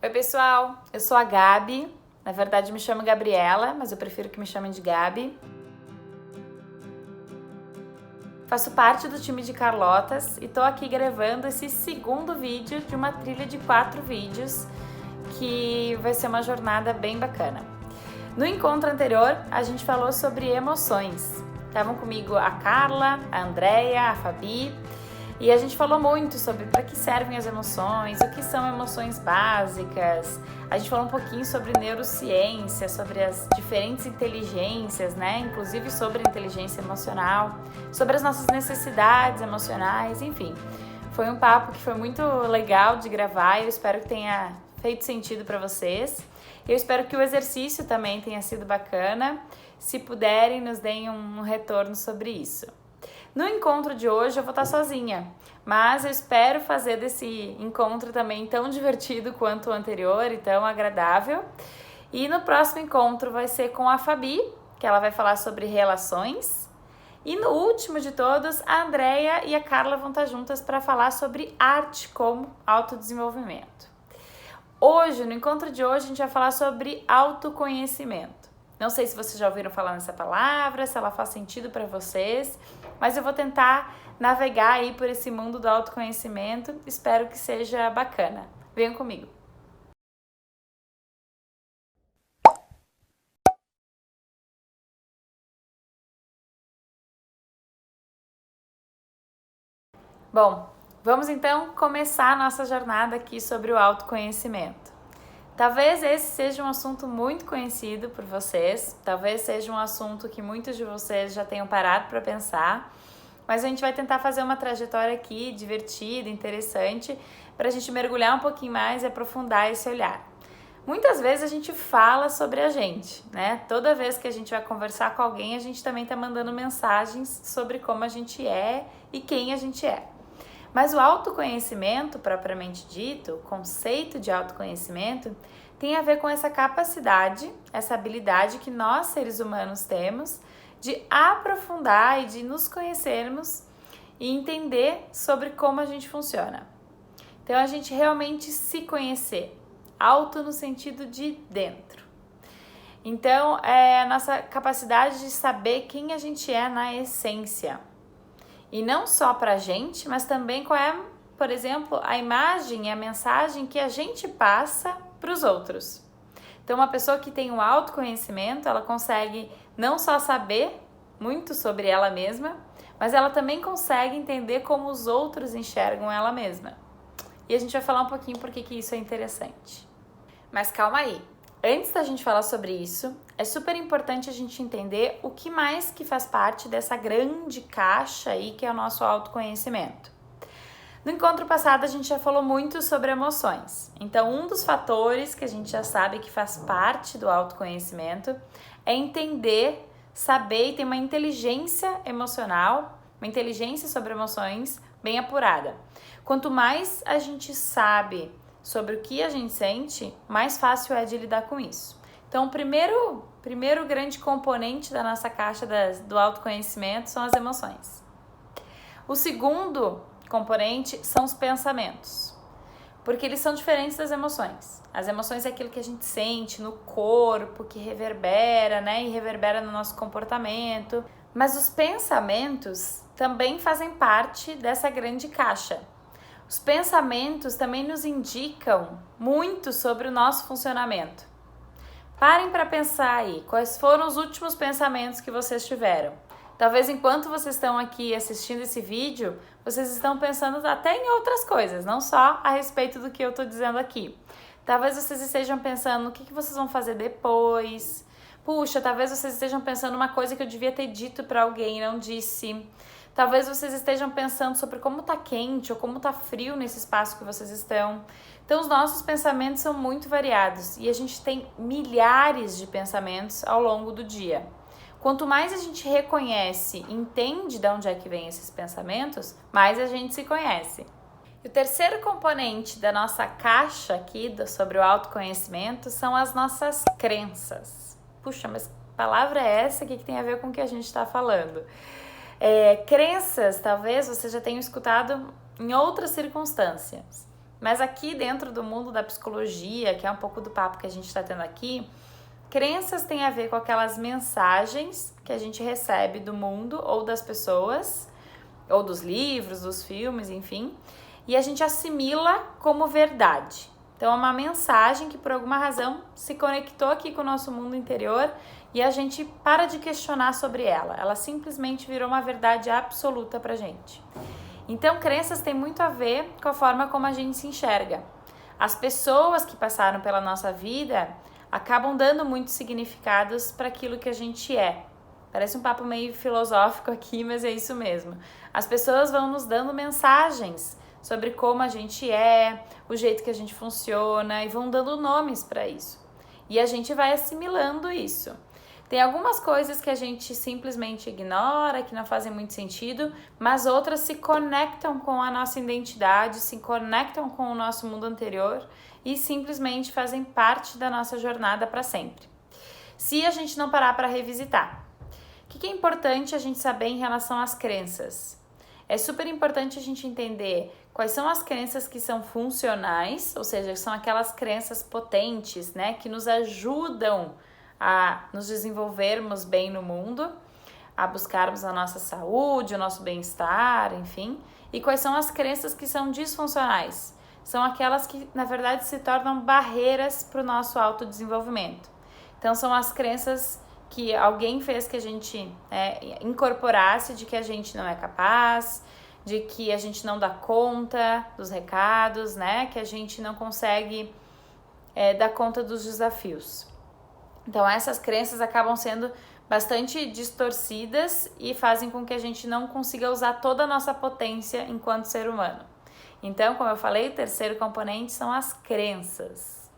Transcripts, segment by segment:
Oi pessoal, eu sou a Gabi, na verdade me chamo Gabriela, mas eu prefiro que me chamem de Gabi. Faço parte do time de Carlotas e tô aqui gravando esse segundo vídeo de uma trilha de 4 vídeos que vai ser uma jornada bem bacana. No encontro anterior, a gente falou sobre emoções. Estavam comigo a Carla, a Andrea, a Fabi, e a gente falou muito sobre para que servem as emoções, o que são emoções básicas. A gente falou um pouquinho sobre neurociência, sobre as diferentes inteligências, né? Inclusive sobre a inteligência emocional, sobre as nossas necessidades emocionais, enfim. Foi um papo que foi muito legal de gravar e eu espero que tenha feito sentido para vocês. Eu espero que o exercício também tenha sido bacana. Se puderem, nos deem um retorno sobre isso. No encontro de hoje eu vou estar sozinha, mas eu espero fazer desse encontro também tão divertido quanto o anterior e tão agradável. E no próximo encontro vai ser com a Fabi, que ela vai falar sobre relações. E no último de todos, a Andrea e a Carla vão estar juntas para falar sobre arte como autodesenvolvimento. Hoje, no encontro de hoje, a gente vai falar sobre autoconhecimento. Não sei se vocês já ouviram falar nessa palavra, se ela faz sentido para vocês, mas eu vou tentar navegar aí por esse mundo do autoconhecimento. Espero que seja bacana. Venham comigo. Bom, vamos então começar a nossa jornada aqui sobre o autoconhecimento. Talvez esse seja um assunto muito conhecido por vocês, talvez seja um assunto que muitos de vocês já tenham parado para pensar, mas a gente vai tentar fazer uma trajetória aqui divertida, interessante, para a gente mergulhar um pouquinho mais e aprofundar esse olhar. Muitas vezes a gente fala sobre a gente, né? Toda vez que a gente vai conversar com alguém, a gente também está mandando mensagens sobre como a gente é e quem a gente é. Mas o autoconhecimento, propriamente dito, o conceito de autoconhecimento, tem a ver com essa capacidade, essa habilidade que nós, seres humanos, temos de aprofundar e de nos conhecermos e entender sobre como a gente funciona. Então, a gente realmente se conhecer, auto no sentido de dentro. Então, é a nossa capacidade de saber quem a gente é na essência. E não só pra gente, mas também qual é, por exemplo, a imagem e a mensagem que a gente passa para os outros. Então, uma pessoa que tem um autoconhecimento, ela consegue não só saber muito sobre ela mesma, mas ela também consegue entender como os outros enxergam ela mesma. E a gente vai falar um pouquinho por que isso é interessante. Mas calma aí. Antes da gente falar sobre isso, é super importante a gente entender o que mais que faz parte dessa grande caixa aí que é o nosso autoconhecimento. No encontro passado a gente já falou muito sobre emoções. Então, um dos fatores que a gente já sabe que faz parte do autoconhecimento é entender, saber e ter uma inteligência emocional, uma inteligência sobre emoções bem apurada. Quanto mais a gente sabe sobre o que a gente sente, mais fácil é de lidar com isso. Então, o primeiro grande componente da nossa caixa do autoconhecimento são as emoções. O segundo componente são os pensamentos, porque eles são diferentes das emoções. As emoções é aquilo que a gente sente no corpo, que reverbera, né? E reverbera no nosso comportamento. Mas os pensamentos também fazem parte dessa grande caixa. Os pensamentos também nos indicam muito sobre o nosso funcionamento. Parem para pensar aí, quais foram os últimos pensamentos que vocês tiveram? Talvez enquanto vocês estão aqui assistindo esse vídeo, vocês estão pensando até em outras coisas, não só a respeito do que eu estou dizendo aqui. Talvez vocês estejam pensando no que vocês vão fazer depois. Puxa, talvez vocês estejam pensando uma coisa que eu devia ter dito para alguém e não disse. Talvez vocês estejam pensando sobre como tá quente ou como tá frio nesse espaço que vocês estão. Então, os nossos pensamentos são muito variados e a gente tem milhares de pensamentos ao longo do dia. Quanto mais a gente reconhece e entende de onde é que vem esses pensamentos, mais a gente se conhece. E o terceiro componente da nossa caixa aqui sobre o autoconhecimento são as nossas crenças. Puxa, mas que palavra é essa que tem a ver com o que a gente está falando? Crenças, talvez você já tenha escutado em outras circunstâncias, Mas aqui dentro do mundo da psicologia, que é um pouco do papo que a gente está tendo aqui, crenças têm a ver com aquelas mensagens que a gente recebe do mundo ou das pessoas, ou dos livros, dos filmes, enfim, e a gente assimila como verdade. Então é uma mensagem que por alguma razão se conectou aqui com o nosso mundo interior e a gente para de questionar sobre ela. Ela simplesmente virou uma verdade absoluta pra gente. Então crenças têm muito a ver com a forma como a gente se enxerga. As pessoas que passaram pela nossa vida acabam dando muitos significados para aquilo que a gente é. Parece um papo meio filosófico aqui, mas é isso mesmo. As pessoas vão nos dando mensagens sobre como a gente é, o jeito que a gente funciona e vão dando nomes para isso. E a gente vai assimilando isso. Tem algumas coisas que a gente simplesmente ignora, que não fazem muito sentido, mas outras se conectam com a nossa identidade, se conectam com o nosso mundo anterior e simplesmente fazem parte da nossa jornada para sempre. Se a gente não parar para revisitar. O que é importante a gente saber em relação às crenças? É super importante a gente entender quais são as crenças que são funcionais, ou seja, são aquelas crenças potentes, né, que nos ajudam a nos desenvolvermos bem no mundo, a buscarmos a nossa saúde, o nosso bem-estar, enfim. E quais são as crenças que são disfuncionais? São aquelas que, na verdade, se tornam barreiras para o nosso autodesenvolvimento. Então, são as crenças que alguém fez que a gente incorporasse de que a gente não é capaz, de que a gente não dá conta dos recados, né? Que a gente não consegue dar conta dos desafios. Então, essas crenças acabam sendo bastante distorcidas e fazem com que a gente não consiga usar toda a nossa potência enquanto ser humano. Então, como eu falei, o terceiro componente são as crenças.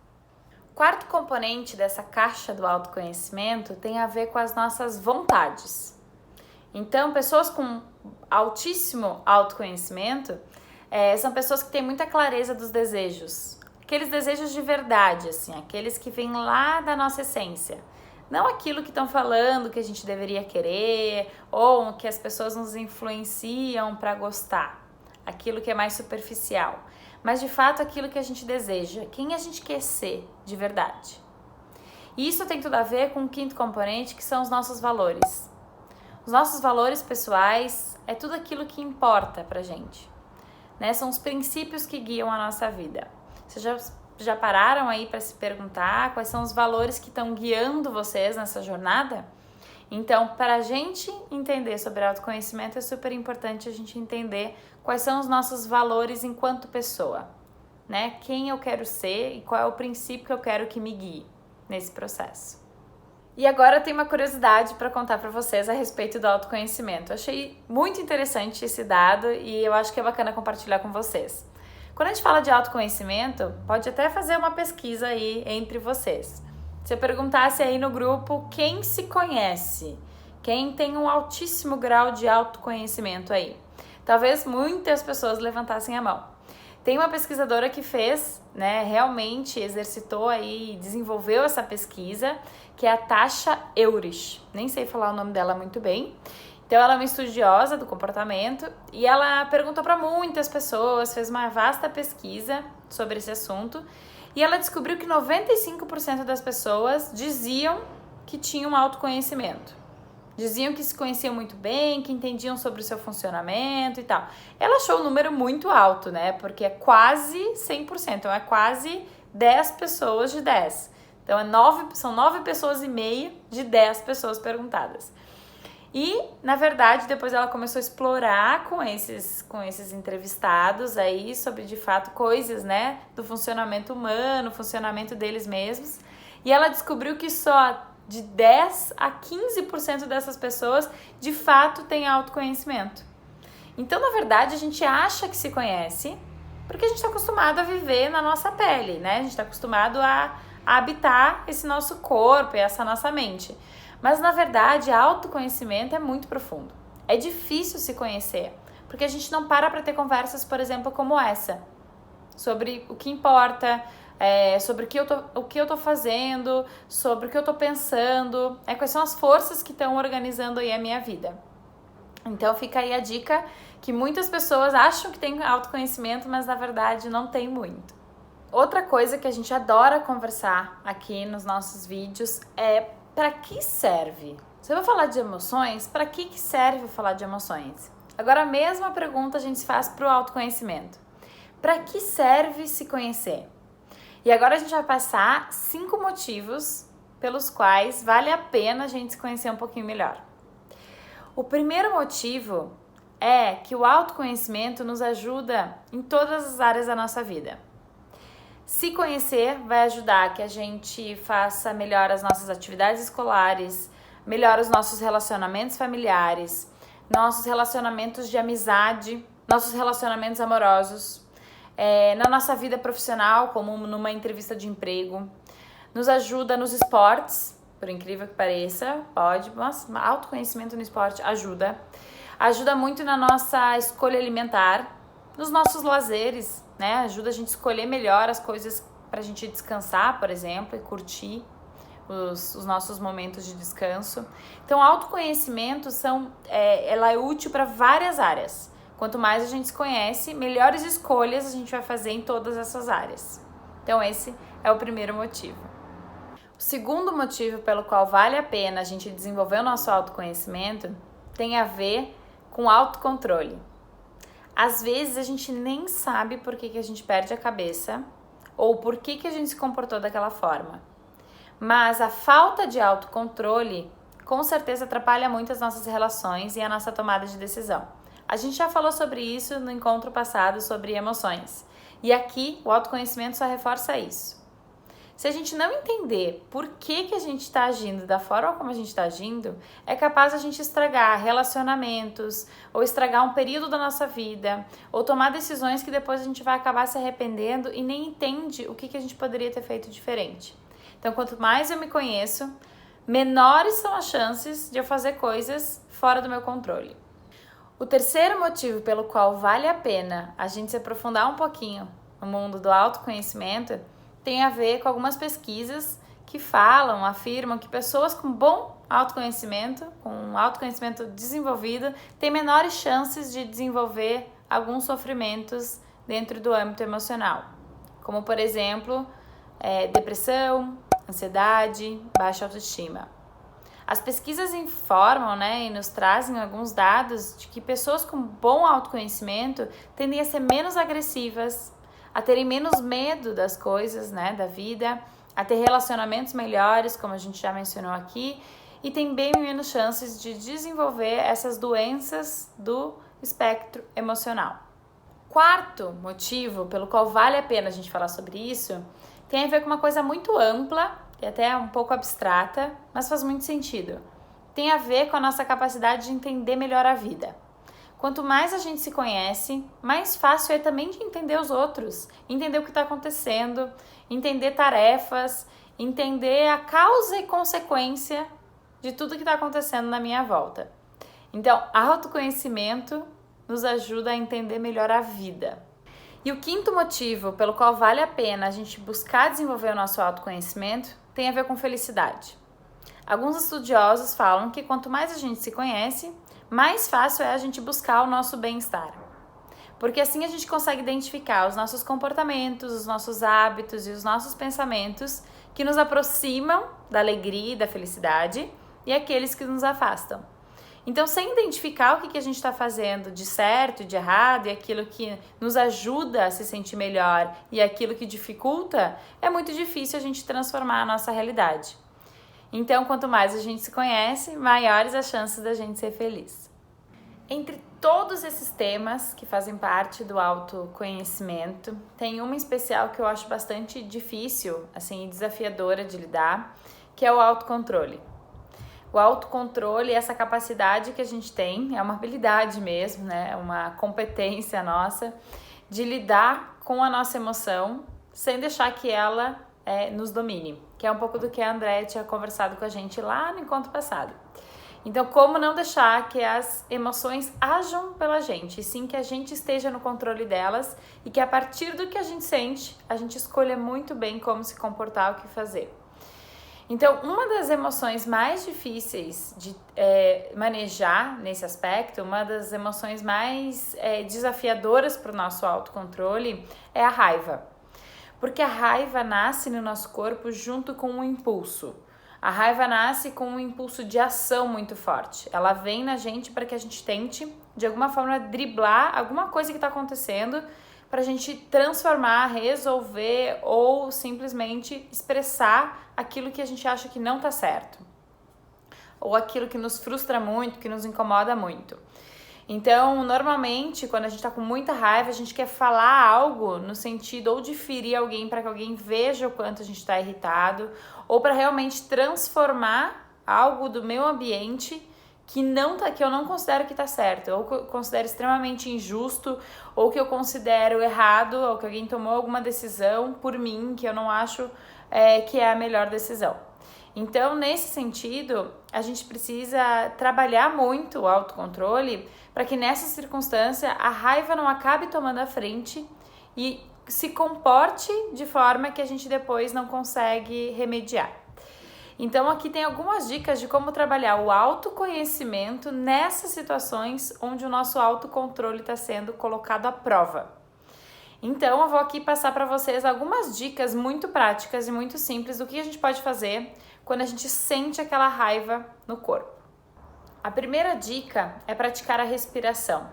Quarto componente dessa caixa do autoconhecimento tem a ver com as nossas vontades. Então, pessoas com altíssimo autoconhecimento são pessoas que têm muita clareza dos desejos. Aqueles desejos de verdade, assim, aqueles que vêm lá da nossa essência. Não aquilo que estão falando que a gente deveria querer ou que as pessoas nos influenciam para gostar. Aquilo que é mais superficial. Mas de fato aquilo que a gente deseja, quem a gente quer ser de verdade. E isso tem tudo a ver com o quinto componente, que são os nossos valores. Os nossos valores pessoais é tudo aquilo que importa pra gente, né? São os princípios que guiam a nossa vida. Vocês já pararam aí para se perguntar quais são os valores que estão guiando vocês nessa jornada? Então, para a gente entender sobre autoconhecimento, é super importante a gente entender quais são os nossos valores enquanto pessoa, né? Quem eu quero ser e qual é o princípio que eu quero que me guie nesse processo. E agora eu tenho uma curiosidade para contar para vocês a respeito do autoconhecimento. Eu achei muito interessante esse dado e eu acho que é bacana compartilhar com vocês. Quando a gente fala de autoconhecimento, pode até fazer uma pesquisa aí entre vocês. Se eu perguntasse aí no grupo quem se conhece, quem tem um altíssimo grau de autoconhecimento aí, talvez muitas pessoas levantassem a mão. Tem uma pesquisadora que fez, né, realmente exercitou aí, desenvolveu essa pesquisa, que é a Tasha Eurich. Nem sei falar o nome dela muito bem. Então ela é uma estudiosa do comportamento e ela perguntou para muitas pessoas, fez uma vasta pesquisa sobre esse assunto. E ela descobriu que 95% das pessoas diziam que tinham autoconhecimento. Diziam que se conheciam muito bem, que entendiam sobre o seu funcionamento e tal. Ela achou o número muito alto, né? Porque é quase 100%, então é quase 10 pessoas de 10. Então são 9 pessoas e meia de 10 pessoas perguntadas. E, na verdade, depois ela começou a explorar com esses entrevistados aí sobre, de fato, coisas, né, do funcionamento humano, funcionamento deles mesmos. E ela descobriu que só de 10 a 15% dessas pessoas, de fato, têm autoconhecimento. Então, na verdade, a gente acha que se conhece porque a gente está acostumado a viver na nossa pele, né? A gente está acostumado a habitar esse nosso corpo e essa nossa mente. Mas, na verdade, autoconhecimento é muito profundo. É difícil se conhecer, porque a gente não para ter conversas, por exemplo, como essa. Sobre o que importa, sobre o que eu tô fazendo, sobre o que eu tô pensando, quais são as forças que estão organizando aí a minha vida. Então fica aí a dica que muitas pessoas acham que tem autoconhecimento, mas na verdade não tem muito. Outra coisa que a gente adora conversar aqui nos nossos vídeos é para que serve? Se eu vou falar de emoções, para que serve falar de emoções? Agora a mesma pergunta a gente faz para o autoconhecimento. Para que serve se conhecer? E agora a gente vai passar 5 motivos pelos quais vale a pena a gente se conhecer um pouquinho melhor. O primeiro motivo é que o autoconhecimento nos ajuda em todas as áreas da nossa vida. Se conhecer vai ajudar que a gente faça melhor as nossas atividades escolares, melhor os nossos relacionamentos familiares, nossos relacionamentos de amizade, nossos relacionamentos amorosos, na nossa vida profissional, como numa entrevista de emprego. Nos ajuda nos esportes, por incrível que pareça, mas autoconhecimento no esporte ajuda. Ajuda muito na nossa escolha alimentar, nos nossos lazeres, né? Ajuda a gente a escolher melhor as coisas pra gente descansar, por exemplo, e curtir os nossos momentos de descanso. Então, autoconhecimento ela é útil para várias áreas. Quanto mais a gente se conhece, melhores escolhas a gente vai fazer em todas essas áreas. Então, esse é o primeiro motivo. O segundo motivo pelo qual vale a pena a gente desenvolver o nosso autoconhecimento tem a ver com autocontrole. Às vezes a gente nem sabe por que a gente perde a cabeça ou por que a gente se comportou daquela forma. Mas a falta de autocontrole com certeza atrapalha muito as nossas relações e a nossa tomada de decisão. A gente já falou sobre isso no encontro passado sobre emoções. E aqui o autoconhecimento só reforça isso. Se a gente não entender por que a gente está agindo da forma como a gente está agindo, é capaz a gente estragar relacionamentos, ou estragar um período da nossa vida, ou tomar decisões que depois a gente vai acabar se arrependendo e nem entende o que a gente poderia ter feito diferente. Então, quanto mais eu me conheço, menores são as chances de eu fazer coisas fora do meu controle. O terceiro motivo pelo qual vale a pena a gente se aprofundar um pouquinho no mundo do autoconhecimento tem a ver com algumas pesquisas que afirmam que pessoas com bom autoconhecimento, com autoconhecimento desenvolvido, têm menores chances de desenvolver alguns sofrimentos dentro do âmbito emocional, como por exemplo, depressão, ansiedade, baixa autoestima. As pesquisas informam, e nos trazem alguns dados de que pessoas com bom autoconhecimento tendem a ser menos agressivas, a terem menos medo das coisas, da vida, a ter relacionamentos melhores, como a gente já mencionou aqui, e tem bem menos chances de desenvolver essas doenças do espectro emocional. Quarto motivo pelo qual vale a pena a gente falar sobre isso tem a ver com uma coisa muito ampla e até um pouco abstrata, mas faz muito sentido. Tem a ver com a nossa capacidade de entender melhor a vida. Quanto mais a gente se conhece, mais fácil é também de entender os outros, entender o que está acontecendo, entender tarefas, entender a causa e consequência de tudo que está acontecendo na minha volta. Então, autoconhecimento nos ajuda a entender melhor a vida. E o quinto motivo pelo qual vale a pena a gente buscar desenvolver o nosso autoconhecimento tem a ver com felicidade. Alguns estudiosos falam que quanto mais a gente se conhece, mais fácil é a gente buscar o nosso bem-estar. Porque assim a gente consegue identificar os nossos comportamentos, os nossos hábitos e os nossos pensamentos que nos aproximam da alegria e da felicidade e aqueles que nos afastam. Então, sem identificar o que a gente está fazendo de certo e de errado e aquilo que nos ajuda a se sentir melhor e aquilo que dificulta, é muito difícil a gente transformar a nossa realidade. Então, quanto mais a gente se conhece, maiores as chances da gente ser feliz. Entre todos esses temas que fazem parte do autoconhecimento, tem uma especial que eu acho bastante difícil, assim, desafiadora de lidar, que é o autocontrole. O autocontrole, essa capacidade que a gente tem, é uma habilidade mesmo, é uma competência nossa de lidar com a nossa emoção sem deixar que ela nos domine, que é um pouco do que a Andréa tinha conversado com a gente lá no encontro passado. Então, como não deixar que as emoções ajam pela gente, e sim que a gente esteja no controle delas e que a partir do que a gente sente, a gente escolha muito bem como se comportar, o que fazer. Então, uma das emoções mais difíceis de manejar nesse aspecto, uma das emoções mais desafiadoras para o nosso autocontrole é a raiva. Porque a raiva nasce no nosso corpo junto com um impulso. A raiva nasce com um impulso de ação muito forte. Ela vem na gente para que a gente tente, de alguma forma, driblar alguma coisa que está acontecendo, para a gente transformar, resolver ou simplesmente expressar aquilo que a gente acha que não está certo. Ou aquilo que nos frustra muito, que nos incomoda muito. Então, normalmente, quando a gente está com muita raiva, a gente quer falar algo no sentido ou de ferir alguém para que alguém veja o quanto a gente está irritado, ou para realmente transformar algo do meu ambiente que eu não considero que está certo, ou que eu considero extremamente injusto, ou que eu considero errado, ou que alguém tomou alguma decisão por mim que eu não acho que é a melhor decisão. Então, nesse sentido, a gente precisa trabalhar muito o autocontrole para que nessa circunstância a raiva não acabe tomando a frente e se comporte de forma que a gente depois não consegue remediar. Então, aqui tem algumas dicas de como trabalhar o autoconhecimento nessas situações onde o nosso autocontrole está sendo colocado à prova. Então, eu vou aqui passar para vocês algumas dicas muito práticas e muito simples do que a gente pode fazer quando a gente sente aquela raiva no corpo. A primeira dica é praticar a respiração.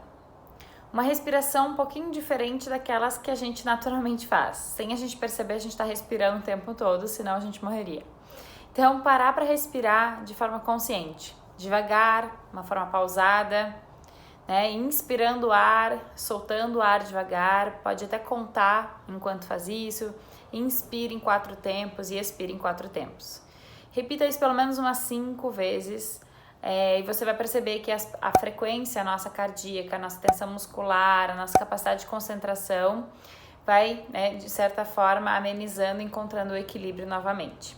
Uma respiração um pouquinho diferente daquelas que a gente naturalmente faz. Sem a gente perceber, a gente está respirando o tempo todo, senão a gente morreria. Então, parar para respirar de forma consciente, devagar, uma forma pausada, né? Inspirando o ar, soltando o ar devagar, pode até contar enquanto faz isso. Inspire em 4 tempos e expire em 4 tempos. Repita isso pelo menos umas 5 vezes e você vai perceber que a frequência nossa cardíaca, a nossa tensão muscular, a nossa capacidade de concentração vai, de certa forma, amenizando, encontrando o equilíbrio novamente.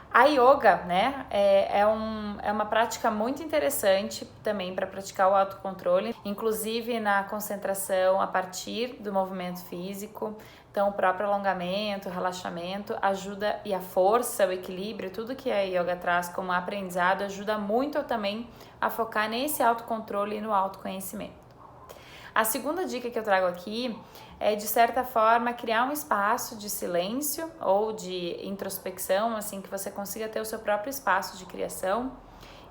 A yoga, né, é uma prática muito interessante também para praticar o autocontrole, inclusive na concentração a partir do movimento físico. Então, o próprio alongamento, o relaxamento ajuda, e a força, o equilíbrio, tudo que a yoga traz como aprendizado ajuda muito também a focar nesse autocontrole e no autoconhecimento. A segunda dica que eu trago aqui é, de certa forma, criar um espaço de silêncio ou de introspecção, assim, que você consiga ter o seu próprio espaço de criação.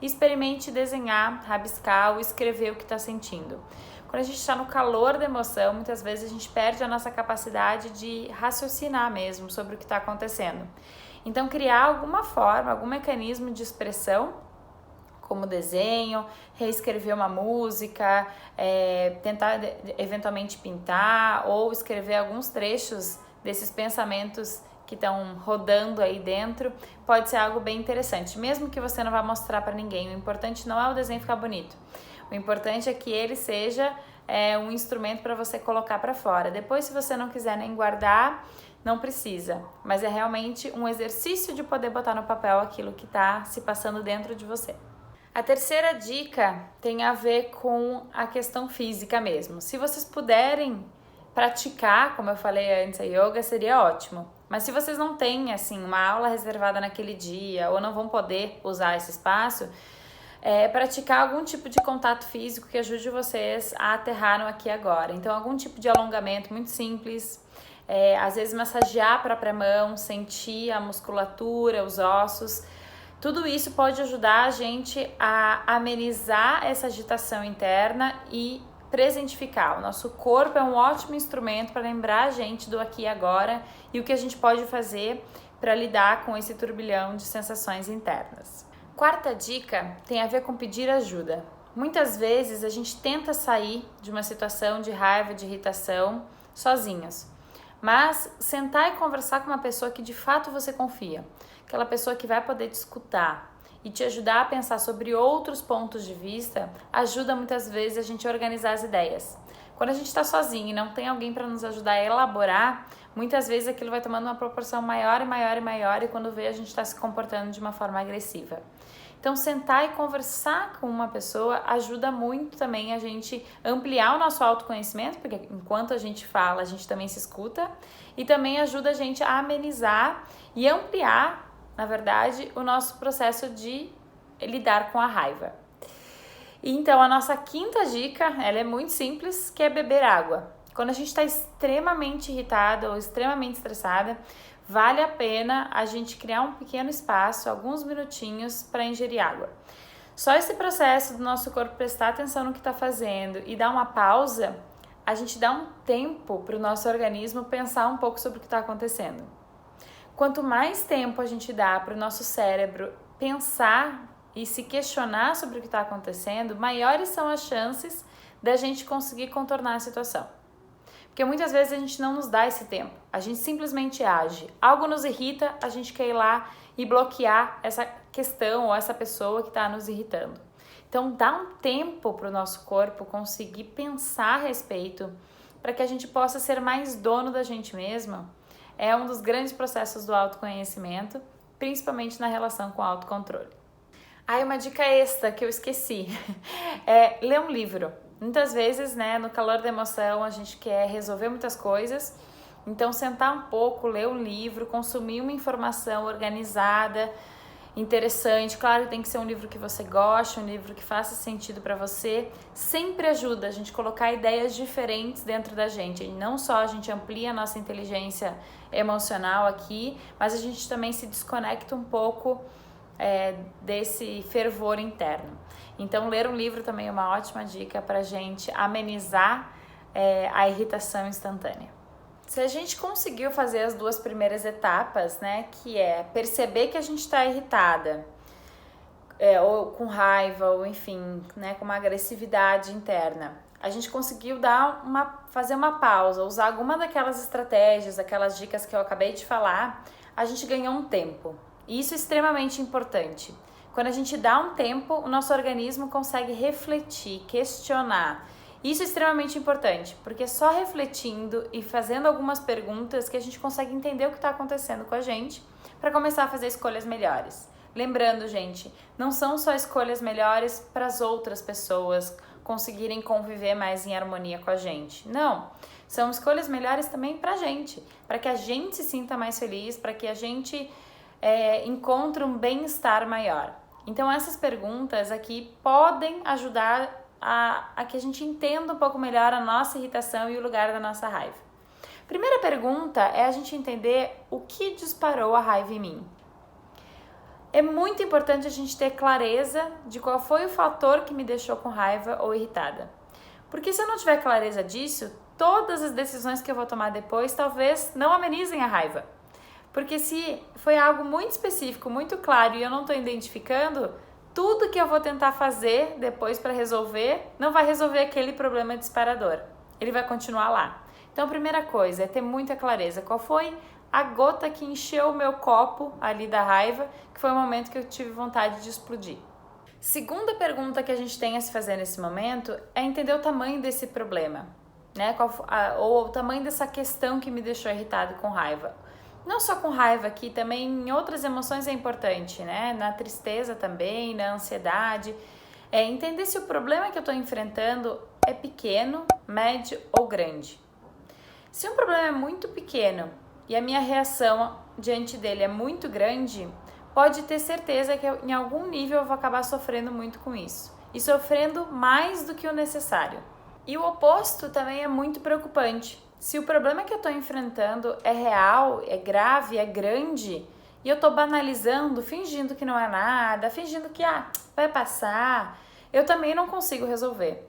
Experimente desenhar, rabiscar ou escrever o que está sentindo. Quando a gente está no calor da emoção, muitas vezes a gente perde a nossa capacidade de raciocinar mesmo sobre o que está acontecendo. Então, criar alguma forma, algum mecanismo de expressão, como desenho, reescrever uma música, tentar eventualmente pintar ou escrever alguns trechos desses pensamentos que estão rodando aí dentro, pode ser algo bem interessante, mesmo que você não vá mostrar para ninguém. O importante não é o desenho ficar bonito, o importante é que ele seja um instrumento para você colocar para fora. Depois, se você não quiser nem guardar, não precisa, mas é realmente um exercício de poder botar no papel aquilo que está se passando dentro de você. A terceira dica tem a ver com a questão física mesmo. Se vocês puderem praticar, como eu falei antes, a yoga, seria ótimo. Mas se vocês não têm, assim, uma aula reservada naquele dia ou não vão poder usar esse espaço, praticar algum tipo de contato físico que ajude vocês a aterrar no aqui e agora. Então, algum tipo de alongamento muito simples, às vezes massagear a própria mão, sentir a musculatura, os ossos. Tudo isso pode ajudar a gente a amenizar essa agitação interna e presentificar. O nosso corpo é um ótimo instrumento para lembrar a gente do aqui e agora e o que a gente pode fazer para lidar com esse turbilhão de sensações internas. Quarta dica tem a ver com pedir ajuda. Muitas vezes a gente tenta sair de uma situação de raiva, de irritação, sozinhos. Mas sentar e conversar com uma pessoa que de fato você confia, aquela pessoa que vai poder te escutar e te ajudar a pensar sobre outros pontos de vista, ajuda muitas vezes a gente a organizar as ideias. Quando a gente está sozinho e não tem alguém para nos ajudar a elaborar, muitas vezes aquilo vai tomando uma proporção maior e maior e maior e quando vê a gente está se comportando de uma forma agressiva. Então, sentar e conversar com uma pessoa ajuda muito também a gente ampliar o nosso autoconhecimento, porque enquanto a gente fala, a gente também se escuta, e também ajuda a gente a amenizar e ampliar na verdade, o nosso processo de lidar com a raiva. Então, a nossa quinta dica, ela é muito simples, que é beber água. Quando a gente está extremamente irritada ou extremamente estressada, vale a pena a gente criar um pequeno espaço, alguns minutinhos para ingerir água. Só esse processo do nosso corpo prestar atenção no que está fazendo e dar uma pausa, a gente dá um tempo para o nosso organismo pensar um pouco sobre o que está acontecendo. Quanto mais tempo a gente dá para o nosso cérebro pensar e se questionar sobre o que está acontecendo, maiores são as chances da gente conseguir contornar a situação. Porque muitas vezes a gente não nos dá esse tempo, a gente simplesmente age. Algo nos irrita, a gente quer ir lá e bloquear essa questão ou essa pessoa que está nos irritando. Então dá um tempo para o nosso corpo conseguir pensar a respeito, para que a gente possa ser mais dono da gente mesma. É um dos grandes processos do autoconhecimento, principalmente na relação com o autocontrole. Aí uma dica extra que eu esqueci, é ler um livro. Muitas vezes, né, no calor da emoção, a gente quer resolver muitas coisas, então sentar um pouco, ler um livro, consumir uma informação organizada, interessante. Claro que tem que ser um livro que você goste, um livro que faça sentido para você. Sempre ajuda a gente colocar ideias diferentes dentro da gente. E não só a gente amplia a nossa inteligência emocional aqui, mas a gente também se desconecta um pouco desse fervor interno. Então, ler um livro também é uma ótima dica para a gente amenizar a irritação instantânea. Se a gente conseguiu fazer as duas primeiras etapas, né, que é perceber que a gente está irritada, ou com raiva, ou enfim, né, com uma agressividade interna, a gente conseguiu fazer uma pausa, usar alguma daquelas estratégias, aquelas dicas que eu acabei de falar, a gente ganhou um tempo. E isso é extremamente importante. Quando a gente dá um tempo, o nosso organismo consegue refletir, questionar. Isso é extremamente importante, porque é só refletindo e fazendo algumas perguntas que a gente consegue entender o que está acontecendo com a gente para começar a fazer escolhas melhores. Lembrando, gente, não são só escolhas melhores para as outras pessoas conseguirem conviver mais em harmonia com a gente. Não, são escolhas melhores também para a gente, para que a gente se sinta mais feliz, para que a gente encontre um bem-estar maior. Então essas perguntas aqui podem ajudar a que a gente entenda um pouco melhor a nossa irritação e o lugar da nossa raiva. Primeira pergunta é a gente entender o que disparou a raiva em mim. É muito importante a gente ter clareza de qual foi o fator que me deixou com raiva ou irritada. Porque se eu não tiver clareza disso, todas as decisões que eu vou tomar depois talvez não amenizem a raiva. Porque se foi algo muito específico, muito claro e eu não estou identificando, tudo que eu vou tentar fazer depois para resolver não vai resolver aquele problema disparador. Ele vai continuar lá. Então a primeira coisa é ter muita clareza. Qual foi a gota que encheu o meu copo ali da raiva, que foi o momento que eu tive vontade de explodir? Segunda pergunta que a gente tem a se fazer nesse momento é entender o tamanho desse problema, né? Ou o tamanho dessa questão que me deixou irritado com raiva. Não só com raiva aqui, também em outras emoções é importante, né? Na tristeza também, na ansiedade. Entender se o problema que eu estou enfrentando é pequeno, médio ou grande. Se um problema é muito pequeno e a minha reação diante dele é muito grande, pode ter certeza que em algum nível eu vou acabar sofrendo muito com isso. E sofrendo mais do que o necessário. E o oposto também é muito preocupante. Se o problema que eu estou enfrentando é real, é grave, é grande, e eu estou banalizando, fingindo que não é nada, fingindo que vai passar, eu também não consigo resolver.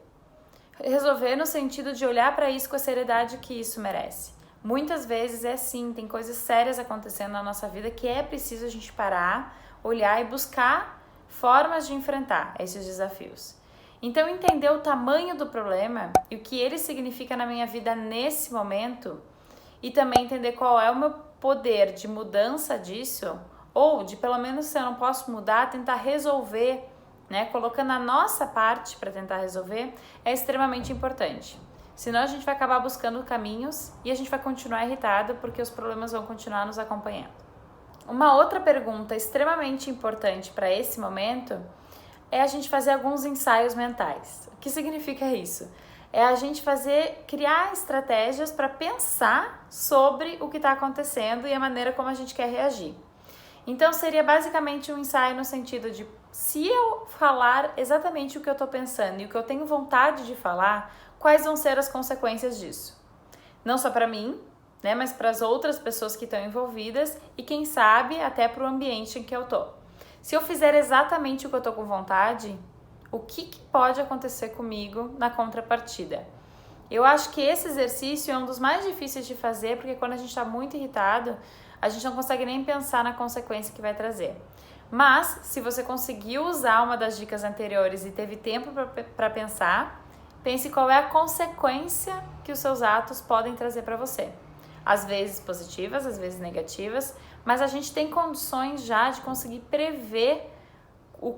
Resolver no sentido de olhar para isso com a seriedade que isso merece. Muitas vezes é assim, tem coisas sérias acontecendo na nossa vida que é preciso a gente parar, olhar e buscar formas de enfrentar esses desafios. Então, entender o tamanho do problema e o que ele significa na minha vida nesse momento e também entender qual é o meu poder de mudança disso ou de, pelo menos, se eu não posso mudar, tentar resolver, né? Colocando a nossa parte para tentar resolver é extremamente importante. Senão a gente vai acabar buscando caminhos e a gente vai continuar irritado porque os problemas vão continuar nos acompanhando. Uma outra pergunta extremamente importante para esse momento é a gente fazer alguns ensaios mentais. O que significa isso? É a gente criar estratégias para pensar sobre o que está acontecendo e a maneira como a gente quer reagir. Então seria basicamente um ensaio no sentido de, se eu falar exatamente o que eu estou pensando e o que eu tenho vontade de falar, quais vão ser as consequências disso? Não só para mim, né, mas para as outras pessoas que estão envolvidas e quem sabe até para o ambiente em que eu tô. Se eu fizer exatamente o que eu tô com vontade, o que pode acontecer comigo na contrapartida? Eu acho que esse exercício é um dos mais difíceis de fazer, porque quando a gente está muito irritado, a gente não consegue nem pensar na consequência que vai trazer. Mas, se você conseguiu usar uma das dicas anteriores e teve tempo para pensar, pense qual é a consequência que os seus atos podem trazer para você. Às vezes positivas, às vezes negativas, mas a gente tem condições já de conseguir prever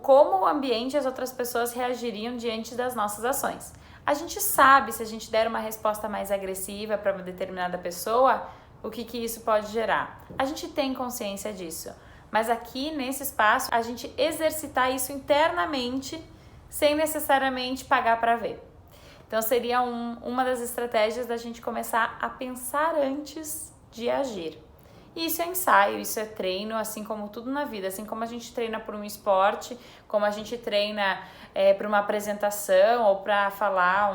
como o ambiente e as outras pessoas reagiriam diante das nossas ações. A gente sabe, se a gente der uma resposta mais agressiva para uma determinada pessoa, o que isso pode gerar. A gente tem consciência disso, mas aqui nesse espaço a gente exercitar isso internamente sem necessariamente pagar para ver. Então seria uma das estratégias da gente começar a pensar antes de agir. E isso é ensaio, isso é treino, assim como tudo na vida. Assim como a gente treina por um esporte, como a gente treina para uma apresentação ou para falar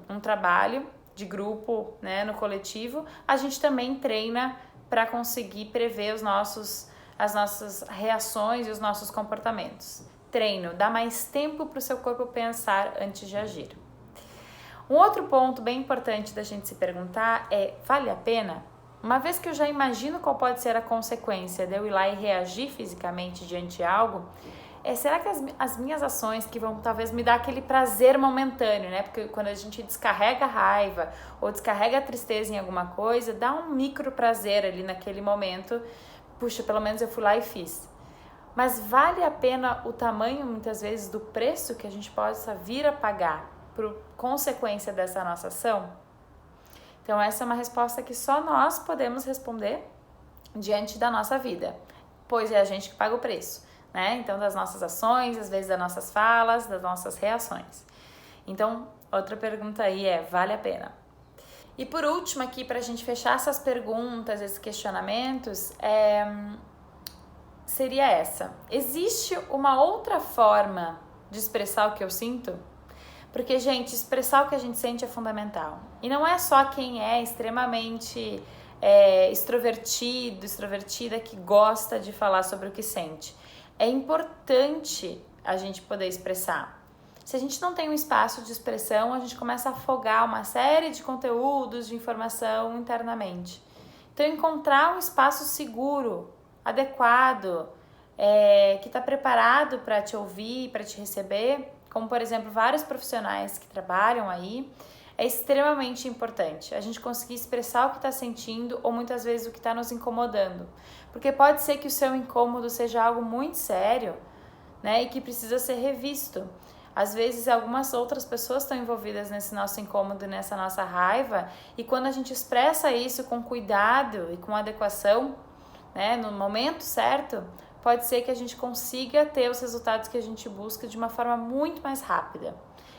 um trabalho de grupo, né, no coletivo, a gente também treina para conseguir prever as nossas reações e os nossos comportamentos. Treino, dá mais tempo para o seu corpo pensar antes de agir. Um outro ponto bem importante da gente se perguntar é, vale a pena? Uma vez que eu já imagino qual pode ser a consequência de eu ir lá e reagir fisicamente diante de algo, será que as minhas ações que vão talvez me dar aquele prazer momentâneo, né? Porque quando a gente descarrega a raiva ou descarrega a tristeza em alguma coisa, dá um micro prazer ali naquele momento. Puxa, pelo menos eu fui lá e fiz. Mas vale a pena o tamanho, muitas vezes, do preço que a gente possa vir a pagar por consequência dessa nossa ação? Então essa é uma resposta que só nós podemos responder diante da nossa vida, pois é a gente que paga o preço, né? Então das nossas ações, às vezes das nossas falas, das nossas reações. Então outra pergunta aí é, vale a pena? E por último aqui, para a gente fechar essas perguntas, esses questionamentos, seria essa: existe uma outra forma de expressar o que eu sinto? Porque, gente, expressar o que a gente sente é fundamental. E não é só quem é extremamente extrovertida, que gosta de falar sobre o que sente. É importante a gente poder expressar. Se a gente não tem um espaço de expressão, a gente começa a afogar uma série de conteúdos, de informação internamente. Então, encontrar um espaço seguro, adequado, que está preparado para te ouvir, para te receber, como por exemplo vários profissionais que trabalham aí, é extremamente importante a gente conseguir expressar o que está sentindo ou muitas vezes o que está nos incomodando, porque pode ser que o seu incômodo seja algo muito sério, né, e que precisa ser revisto. Às vezes algumas outras pessoas estão envolvidas nesse nosso incômodo, nessa nossa raiva, e quando a gente expressa isso com cuidado e com adequação, né, no momento certo, pode ser que a gente consiga ter os resultados que a gente busca de uma forma muito mais rápida.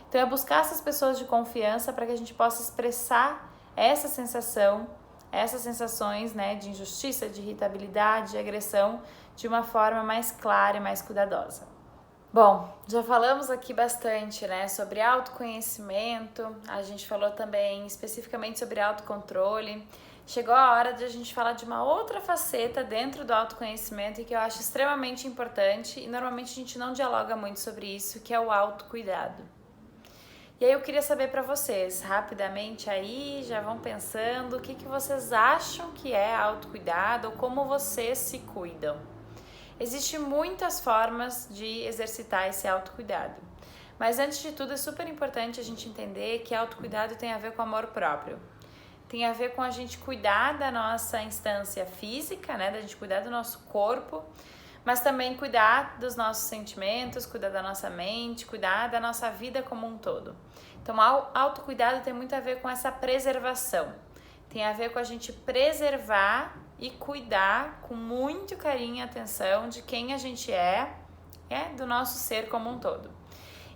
Então é buscar essas pessoas de confiança para que a gente possa expressar essa sensação, essas sensações, né, de injustiça, de irritabilidade, de agressão, de uma forma mais clara e mais cuidadosa. Bom, já falamos aqui bastante, né, sobre autoconhecimento, a gente falou também especificamente sobre autocontrole. Chegou a hora de a gente falar de uma outra faceta dentro do autoconhecimento e que eu acho extremamente importante e normalmente a gente não dialoga muito sobre isso, que é o autocuidado. E aí eu queria saber para vocês, rapidamente aí, já vão pensando, o que vocês acham que é autocuidado ou como vocês se cuidam. Existem muitas formas de exercitar esse autocuidado, mas antes de tudo é super importante a gente entender que autocuidado tem a ver com amor próprio. Tem a ver com a gente cuidar da nossa instância física, né? Da gente cuidar do nosso corpo, mas também cuidar dos nossos sentimentos, cuidar da nossa mente, cuidar da nossa vida como um todo. Então, o autocuidado tem muito a ver com essa preservação. Tem a ver com a gente preservar e cuidar com muito carinho e atenção de quem a gente do nosso ser como um todo.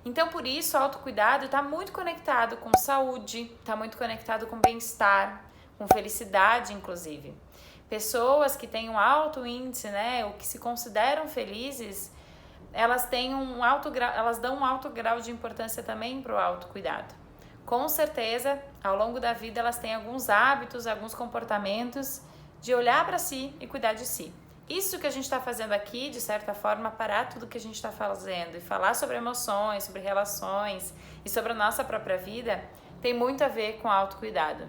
Então, por isso, o autocuidado está muito conectado com saúde, está muito conectado com bem-estar, com felicidade, inclusive. Pessoas que têm um alto índice, né, ou que se consideram felizes, elas têm elas dão um alto grau de importância também para o autocuidado. Com certeza, ao longo da vida, elas têm alguns hábitos, alguns comportamentos de olhar para si e cuidar de si. Isso que a gente está fazendo aqui, de certa forma, parar tudo que a gente está fazendo e falar sobre emoções, sobre relações e sobre a nossa própria vida, tem muito a ver com autocuidado,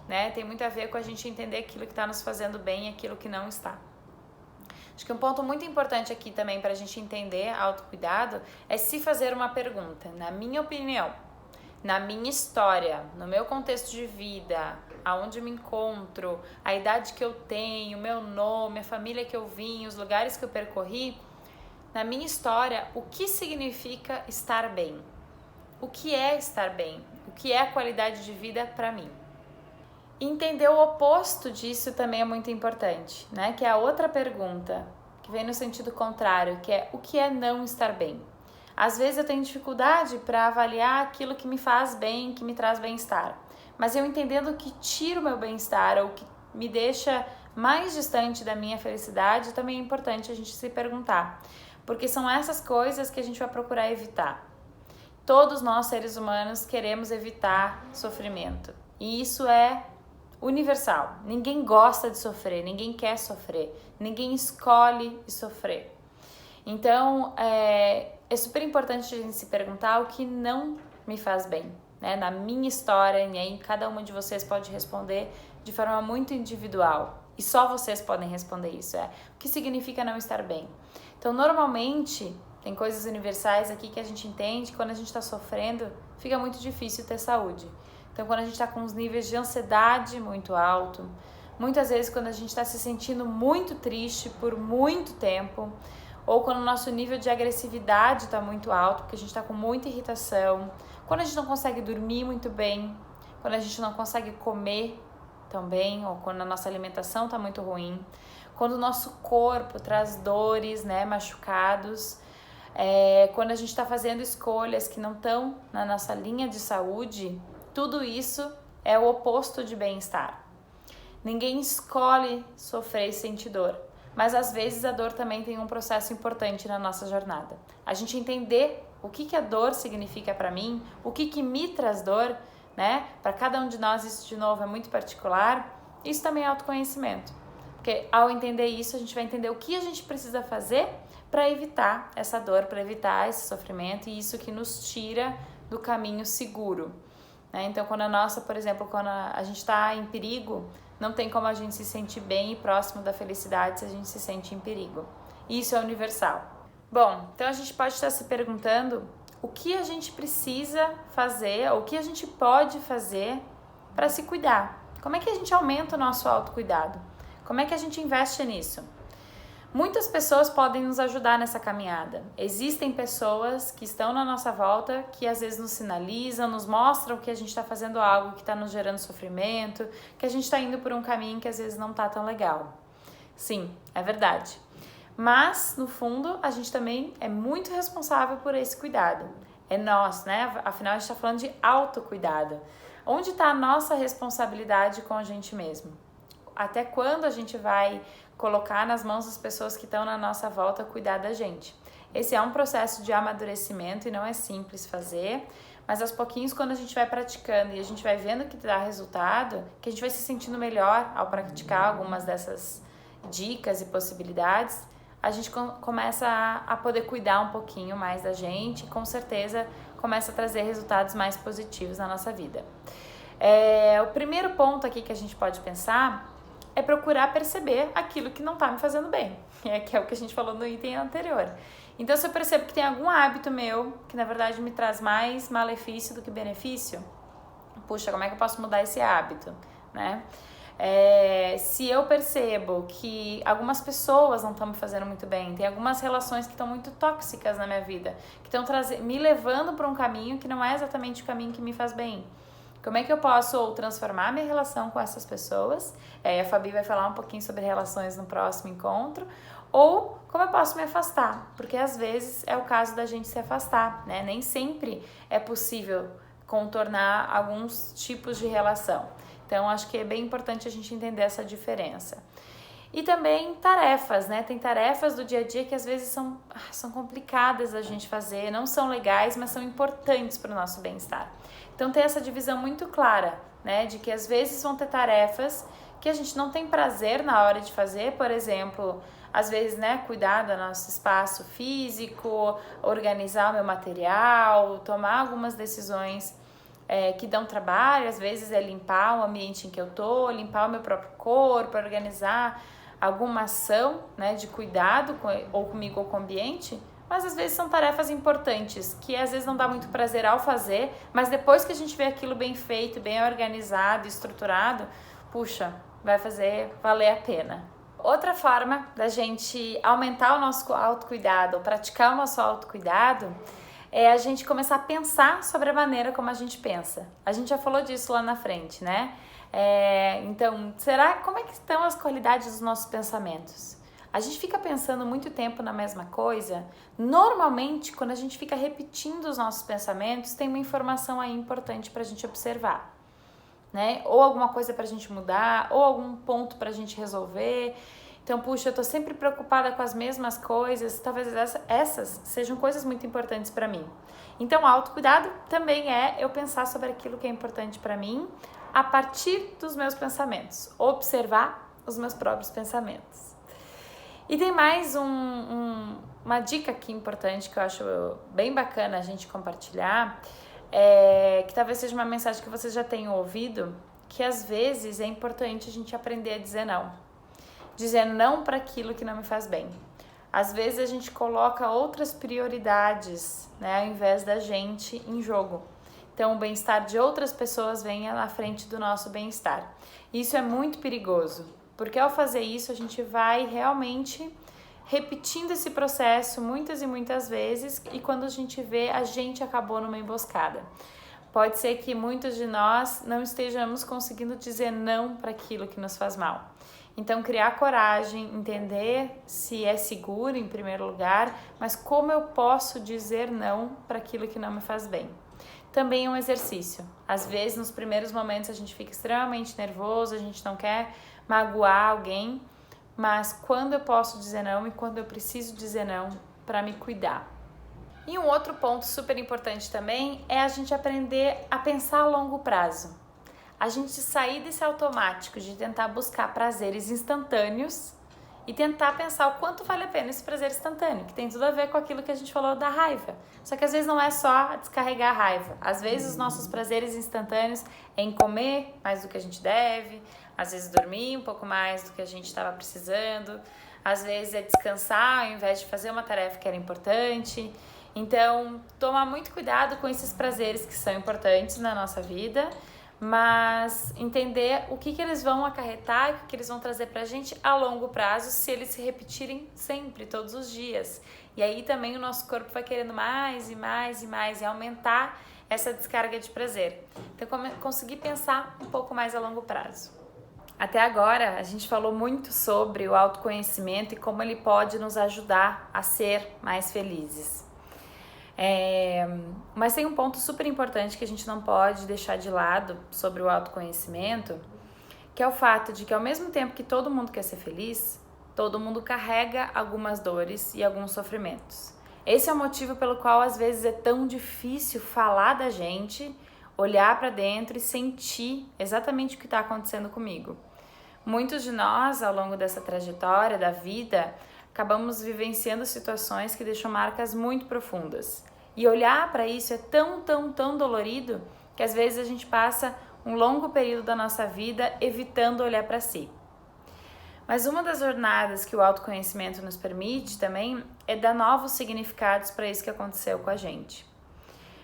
né? Tem muito a ver com a gente entender aquilo que está nos fazendo bem e aquilo que não está. Acho que um ponto muito importante aqui também para a gente entender autocuidado é se fazer uma pergunta. Na minha opinião, na minha história, no meu contexto de vida, aonde eu me encontro, a idade que eu tenho, meu nome, a família que eu vim, os lugares que eu percorri, na minha história, o que significa estar bem? O que é estar bem? O que é a qualidade de vida para mim? Entender o oposto disso também é muito importante, né? Que é a outra pergunta, que vem no sentido contrário, que é o que é não estar bem? Às vezes eu tenho dificuldade para avaliar aquilo que me faz bem, que me traz bem-estar. Mas eu entendendo que tira o meu bem-estar ou que me deixa mais distante da minha felicidade, também é importante a gente se perguntar. Porque são essas coisas que a gente vai procurar evitar. Todos nós, seres humanos, queremos evitar sofrimento. E isso é universal. Ninguém gosta de sofrer, ninguém quer sofrer, ninguém escolhe sofrer. Então, é super importante a gente se perguntar o que não me faz bem, né? Na minha história, e aí cada uma de vocês pode responder de forma muito individual. E só vocês podem responder isso, o que significa não estar bem? Então, normalmente, tem coisas universais aqui que a gente entende que quando a gente está sofrendo, fica muito difícil ter saúde. Então, quando a gente está com os níveis de ansiedade muito alto, muitas vezes quando a gente está se sentindo muito triste por muito tempo, ou quando o nosso nível de agressividade está muito alto, porque a gente está com muita irritação, quando a gente não consegue dormir muito bem, quando a gente não consegue comer também, ou quando a nossa alimentação está muito ruim, quando o nosso corpo traz dores, né, machucados, quando a gente está fazendo escolhas que não estão na nossa linha de saúde, tudo isso é o oposto de bem-estar. Ninguém escolhe sofrer e sentir dor, mas às vezes a dor também tem um processo importante na nossa jornada. A gente entender o que a dor significa para mim, o que me traz dor, né? Para cada um de nós isso de novo é muito particular. Isso também é autoconhecimento, porque ao entender isso a gente vai entender o que a gente precisa fazer para evitar essa dor, para evitar esse sofrimento e isso que nos tira do caminho seguro. Então, quando por exemplo, quando a gente está em perigo, não tem como a gente se sentir bem e próximo da felicidade se a gente se sente em perigo. Isso é universal. Bom, então a gente pode estar se perguntando o que a gente precisa fazer, ou o que a gente pode fazer para se cuidar. Como é que a gente aumenta o nosso autocuidado? Como é que a gente investe nisso? Muitas pessoas podem nos ajudar nessa caminhada. Existem pessoas que estão na nossa volta que às vezes nos sinalizam, nos mostram que a gente está fazendo algo que está nos gerando sofrimento, que a gente está indo por um caminho que às vezes não está tão legal. Sim, é verdade. Mas, no fundo, a gente também é muito responsável por esse cuidado. É nós, né? Afinal, a gente está falando de autocuidado. Onde está a nossa responsabilidade com a gente mesmo? Até quando a gente vai colocar nas mãos das pessoas que estão na nossa volta cuidar da gente? Esse é um processo de amadurecimento e não é simples fazer, mas aos pouquinhos, quando a gente vai praticando e a gente vai vendo que dá resultado, que a gente vai se sentindo melhor ao praticar algumas dessas dicas e possibilidades, a gente começa a poder cuidar um pouquinho mais da gente e com certeza começa a trazer resultados mais positivos na nossa vida. O primeiro ponto aqui que a gente pode pensar é procurar perceber aquilo que não está me fazendo bem, que é o que a gente falou no item anterior. Então, se eu percebo que tem algum hábito meu que na verdade me traz mais malefício do que benefício, puxa, como é que eu posso mudar esse hábito, né? Se eu percebo que algumas pessoas não estão me fazendo muito bem, tem algumas relações que estão muito tóxicas na minha vida, que estão me levando para um caminho que não é exatamente o caminho que me faz bem. Como é que eu posso ou transformar minha relação com essas pessoas? A Fabi vai falar um pouquinho sobre relações no próximo encontro. Ou como eu posso me afastar? Porque às vezes é o caso da gente se afastar, né? Nem sempre é possível contornar alguns tipos de relação. Então, acho que é bem importante a gente entender essa diferença. E também tarefas, né? Tem tarefas do dia a dia que às vezes são complicadas a gente fazer, não são legais, mas são importantes para o nosso bem-estar. Então, ter essa divisão muito clara, né? De que às vezes vão ter tarefas que a gente não tem prazer na hora de fazer, por exemplo, às vezes, né, cuidar do nosso espaço físico, organizar o meu material, tomar algumas decisões que dão trabalho, às vezes é limpar o ambiente em que eu tô, limpar o meu próprio corpo, organizar alguma ação, né, de cuidado ou comigo ou com o ambiente, mas às vezes são tarefas importantes, que às vezes não dá muito prazer ao fazer, mas depois que a gente vê aquilo bem feito, bem organizado, estruturado, puxa, vai fazer valer a pena. Outra forma da gente aumentar o nosso autocuidado, ou praticar o nosso autocuidado, é a gente começar a pensar sobre a maneira como a gente pensa. A gente já falou disso lá na frente, né? Então, como é que estão as qualidades dos nossos pensamentos? A gente fica pensando muito tempo na mesma coisa. Normalmente, quando a gente fica repetindo os nossos pensamentos, tem uma informação aí importante para a gente observar, né? Ou alguma coisa para a gente mudar, ou algum ponto para a gente resolver. Então, puxa, eu tô sempre preocupada com as mesmas coisas, talvez essas sejam coisas muito importantes para mim. Então, autocuidado também é eu pensar sobre aquilo que é importante para mim a partir dos meus pensamentos, observar os meus próprios pensamentos. E tem mais uma dica aqui importante que eu acho bem bacana a gente compartilhar, que talvez seja uma mensagem que vocês já tenham ouvido, que às vezes é importante a gente aprender a dizer não. Dizer não para aquilo que não me faz bem. Às vezes a gente coloca outras prioridades, né, ao invés da gente em jogo. Então o bem-estar de outras pessoas vem na frente do nosso bem-estar. Isso é muito perigoso, porque ao fazer isso a gente vai realmente repetindo esse processo muitas e muitas vezes e quando a gente vê, a gente acabou numa emboscada. Pode ser que muitos de nós não estejamos conseguindo dizer não para aquilo que nos faz mal. Então, criar coragem, entender se é seguro em primeiro lugar, mas como eu posso dizer não para aquilo que não me faz bem. Também é um exercício. Às vezes, nos primeiros momentos, a gente fica extremamente nervoso, a gente não quer magoar alguém, mas quando eu posso dizer não e quando eu preciso dizer não para me cuidar. E um outro ponto super importante também é a gente aprender a pensar a longo prazo. A gente sair desse automático de tentar buscar prazeres instantâneos e tentar pensar o quanto vale a pena esse prazer instantâneo, que tem tudo a ver com aquilo que a gente falou da raiva. Só que às vezes não é só descarregar a raiva. Às vezes os nossos prazeres instantâneos é em comer mais do que a gente deve, às vezes dormir um pouco mais do que a gente estava precisando, às vezes é descansar ao invés de fazer uma tarefa que era importante. Então, tomar muito cuidado com esses prazeres que são importantes na nossa vida, mas entender o que eles vão acarretar e o que eles vão trazer pra gente a longo prazo se eles se repetirem sempre, todos os dias. E aí também o nosso corpo vai querendo mais e mais e mais e aumentar essa descarga de prazer. Então, conseguir pensar um pouco mais a longo prazo. Até agora, a gente falou muito sobre o autoconhecimento e como ele pode nos ajudar a ser mais felizes. Mas tem um ponto super importante que a gente não pode deixar de lado sobre o autoconhecimento, que é o fato de que ao mesmo tempo que todo mundo quer ser feliz, todo mundo carrega algumas dores e alguns sofrimentos. Esse é o motivo pelo qual às vezes é tão difícil falar da gente, olhar para dentro e sentir exatamente o que está acontecendo comigo. Muitos de nós, ao longo dessa trajetória da vida, acabamos vivenciando situações que deixam marcas muito profundas. E olhar para isso é tão dolorido que às vezes a gente passa um longo período da nossa vida evitando olhar para si. Mas uma das jornadas que o autoconhecimento nos permite também é dar novos significados para isso que aconteceu com a gente.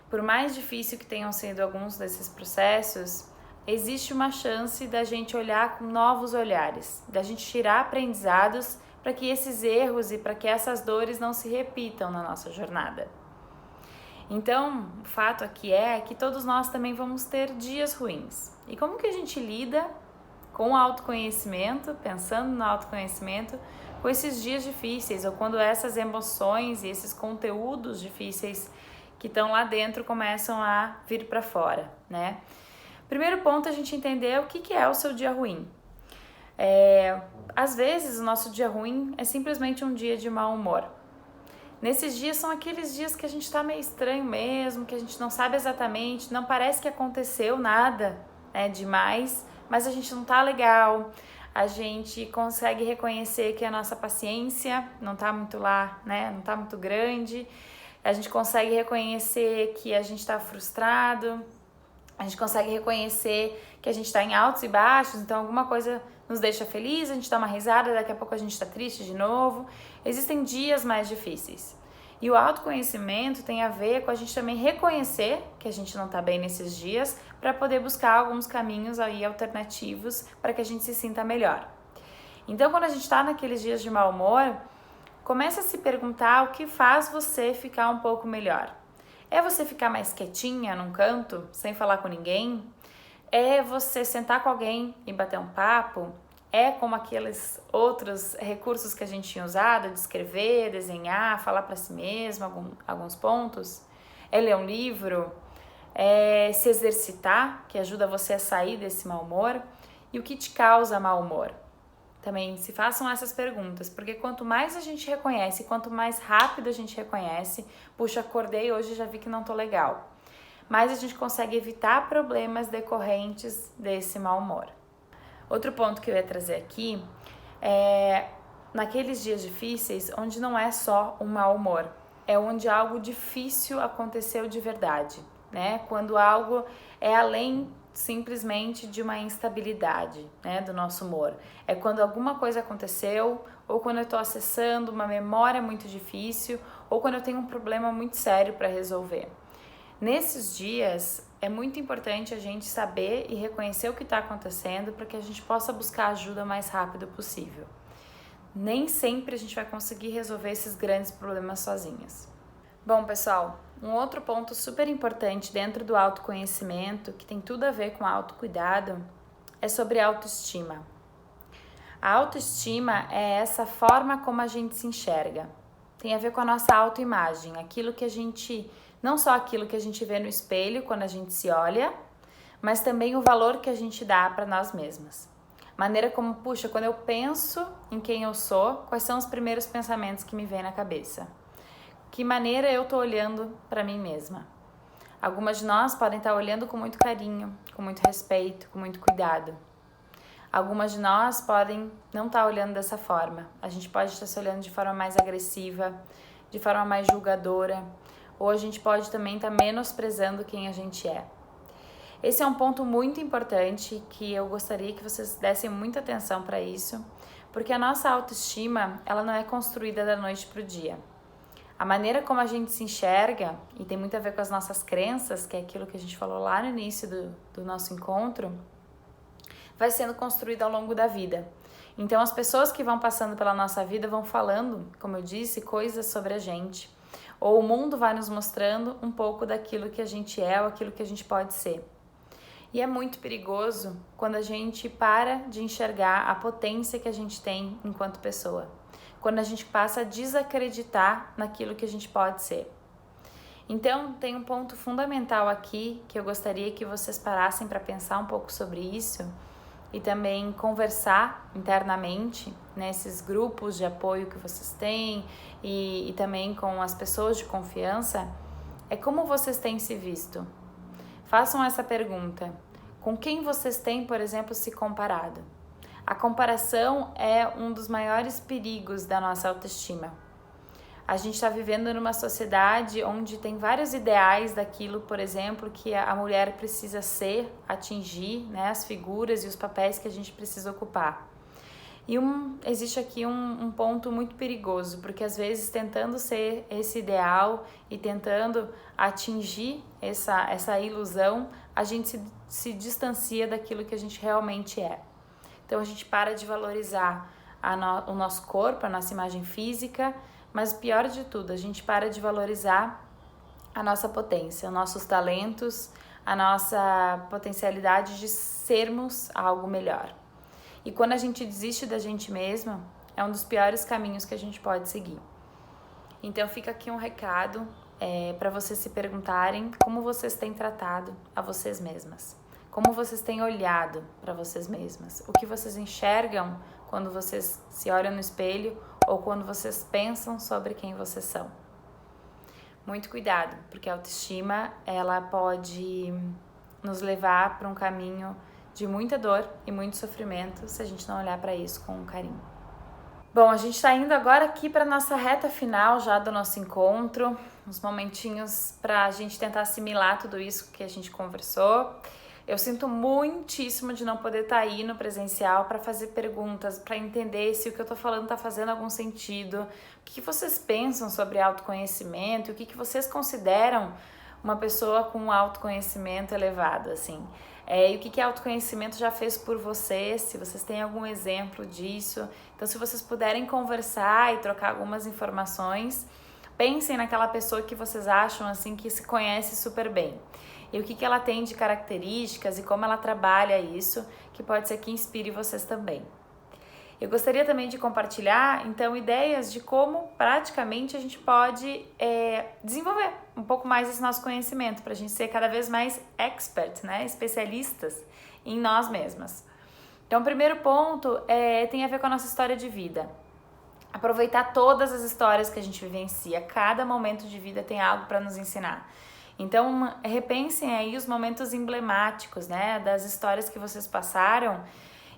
Por mais difícil que tenham sido alguns desses processos, existe uma chance da gente olhar com novos olhares, da gente tirar aprendizados para que esses erros e para que essas dores não se repitam na nossa jornada. Então, o fato aqui é que todos nós também vamos ter dias ruins. E como que a gente lida com o autoconhecimento, pensando no autoconhecimento, com esses dias difíceis, ou quando essas emoções e esses conteúdos difíceis que estão lá dentro começam a vir para fora, né? Primeiro ponto é a gente entender o que é o seu dia ruim. Às vezes o nosso dia ruim é simplesmente um dia de mau humor. Nesses dias são aqueles dias que a gente tá meio estranho mesmo, que a gente não sabe exatamente, não parece que aconteceu nada, demais, mas a gente não tá legal, a gente consegue reconhecer que a nossa paciência não tá muito lá, não tá muito grande, a gente consegue reconhecer que a gente tá frustrado, a gente consegue reconhecer que a gente tá em altos e baixos, então alguma coisa nos deixa feliz, a gente dá uma risada, daqui a pouco a gente tá triste de novo. Existem dias mais difíceis. E o autoconhecimento tem a ver com a gente também reconhecer que a gente não tá bem nesses dias para poder buscar alguns caminhos aí alternativos para que a gente se sinta melhor. Então, quando a gente tá naqueles dias de mau humor, comece a se perguntar o que faz você ficar um pouco melhor. É você ficar mais quietinha num canto, sem falar com ninguém? É você sentar com alguém e bater um papo? É como aqueles outros recursos que a gente tinha usado, de escrever, desenhar, falar para si mesmo, alguns pontos? É ler um livro? É se exercitar, que ajuda você a sair desse mau humor? E o que te causa mau humor? Também se façam essas perguntas, porque quanto mais a gente reconhece, quanto mais rápido a gente reconhece, puxa, acordei hoje e já vi que não tô legal, mais a gente consegue evitar problemas decorrentes desse mau humor. Outro ponto que eu ia trazer aqui é naqueles dias difíceis onde não é só um mau humor, é onde algo difícil aconteceu de verdade, Quando algo é além simplesmente de uma instabilidade, do nosso humor. É quando alguma coisa aconteceu, ou quando eu estou acessando uma memória muito difícil, ou quando eu tenho um problema muito sério para resolver. Nesses dias, é muito importante a gente saber e reconhecer o que está acontecendo para que a gente possa buscar ajuda o mais rápido possível. Nem sempre a gente vai conseguir resolver esses grandes problemas sozinhas. Bom, pessoal, um outro ponto super importante dentro do autoconhecimento, que tem tudo a ver com autocuidado, é sobre autoestima. A autoestima é essa forma como a gente se enxerga. Tem a ver com a nossa autoimagem, aquilo que a gente, não só aquilo que a gente vê no espelho quando a gente se olha, mas também o valor que a gente dá para nós mesmas. Maneira como, quando eu penso em quem eu sou, quais são os primeiros pensamentos que me vêm na cabeça? Que maneira eu tô olhando para mim mesma? Algumas de nós podem estar olhando com muito carinho, com muito respeito, com muito cuidado. Algumas de nós podem não estar olhando dessa forma. A gente pode estar se olhando de forma mais agressiva, de forma mais julgadora, ou a gente pode também estar menosprezando quem a gente é. Esse é um ponto muito importante que eu gostaria que vocês dessem muita atenção para isso, porque a nossa autoestima, ela não é construída da noite para o dia. A maneira como a gente se enxerga, e tem muito a ver com as nossas crenças, que é aquilo que a gente falou lá no início do nosso encontro, vai sendo construída ao longo da vida. Então, as pessoas que vão passando pela nossa vida vão falando, como eu disse, coisas sobre a gente. Ou o mundo vai nos mostrando um pouco daquilo que a gente é ou aquilo que a gente pode ser. E é muito perigoso quando a gente para de enxergar a potência que a gente tem enquanto pessoa. Quando a gente passa a desacreditar naquilo que a gente pode ser. Então, tem um ponto fundamental aqui que eu gostaria que vocês parassem para pensar um pouco sobre isso e também conversar internamente nesses grupos de apoio que vocês têm e também com as pessoas de confiança, é como vocês têm se visto. Façam essa pergunta. Com quem vocês têm, por exemplo, se comparado? A comparação é um dos maiores perigos da nossa autoestima. A gente está vivendo numa sociedade onde tem vários ideais daquilo, por exemplo, que a mulher precisa ser, atingir, as figuras e os papéis que a gente precisa ocupar. E existe aqui um ponto muito perigoso, porque às vezes tentando ser esse ideal e tentando atingir essa ilusão, a gente se distancia daquilo que a gente realmente é. Então a gente para de valorizar o nosso corpo, a nossa imagem física, mas o pior de tudo, a gente para de valorizar a nossa potência, os nossos talentos, a nossa potencialidade de sermos algo melhor. E quando a gente desiste da gente mesma, é um dos piores caminhos que a gente pode seguir. Então fica aqui um recado para vocês se perguntarem como vocês têm tratado a vocês mesmas. Como vocês têm olhado para vocês mesmas? O que vocês enxergam quando vocês se olham no espelho ou quando vocês pensam sobre quem vocês são? Muito cuidado, porque a autoestima, ela pode nos levar para um caminho de muita dor e muito sofrimento se a gente não olhar para isso com carinho. Bom, a gente está indo agora aqui para nossa reta final já do nosso encontro, uns momentinhos para a gente tentar assimilar tudo isso que a gente conversou. Eu sinto muitíssimo de não poder estar aí no presencial para fazer perguntas, para entender se o que eu estou falando está fazendo algum sentido, o que vocês pensam sobre autoconhecimento, o que vocês consideram uma pessoa com um autoconhecimento elevado, assim. E o que autoconhecimento já fez por vocês, se vocês têm algum exemplo disso. Então, se vocês puderem conversar e trocar algumas informações, pensem naquela pessoa que vocês acham assim que se conhece super bem. E o que ela tem de características e como ela trabalha isso, que pode ser que inspire vocês também. Eu gostaria também de compartilhar, então, ideias de como praticamente a gente pode desenvolver um pouco mais esse nosso conhecimento, para a gente ser cada vez mais expert, né? Especialistas em nós mesmas. Então, o primeiro ponto tem a ver com a nossa história de vida. Aproveitar todas as histórias que a gente vivencia, cada momento de vida tem algo para nos ensinar. Então, repensem aí os momentos emblemáticos, né, das histórias que vocês passaram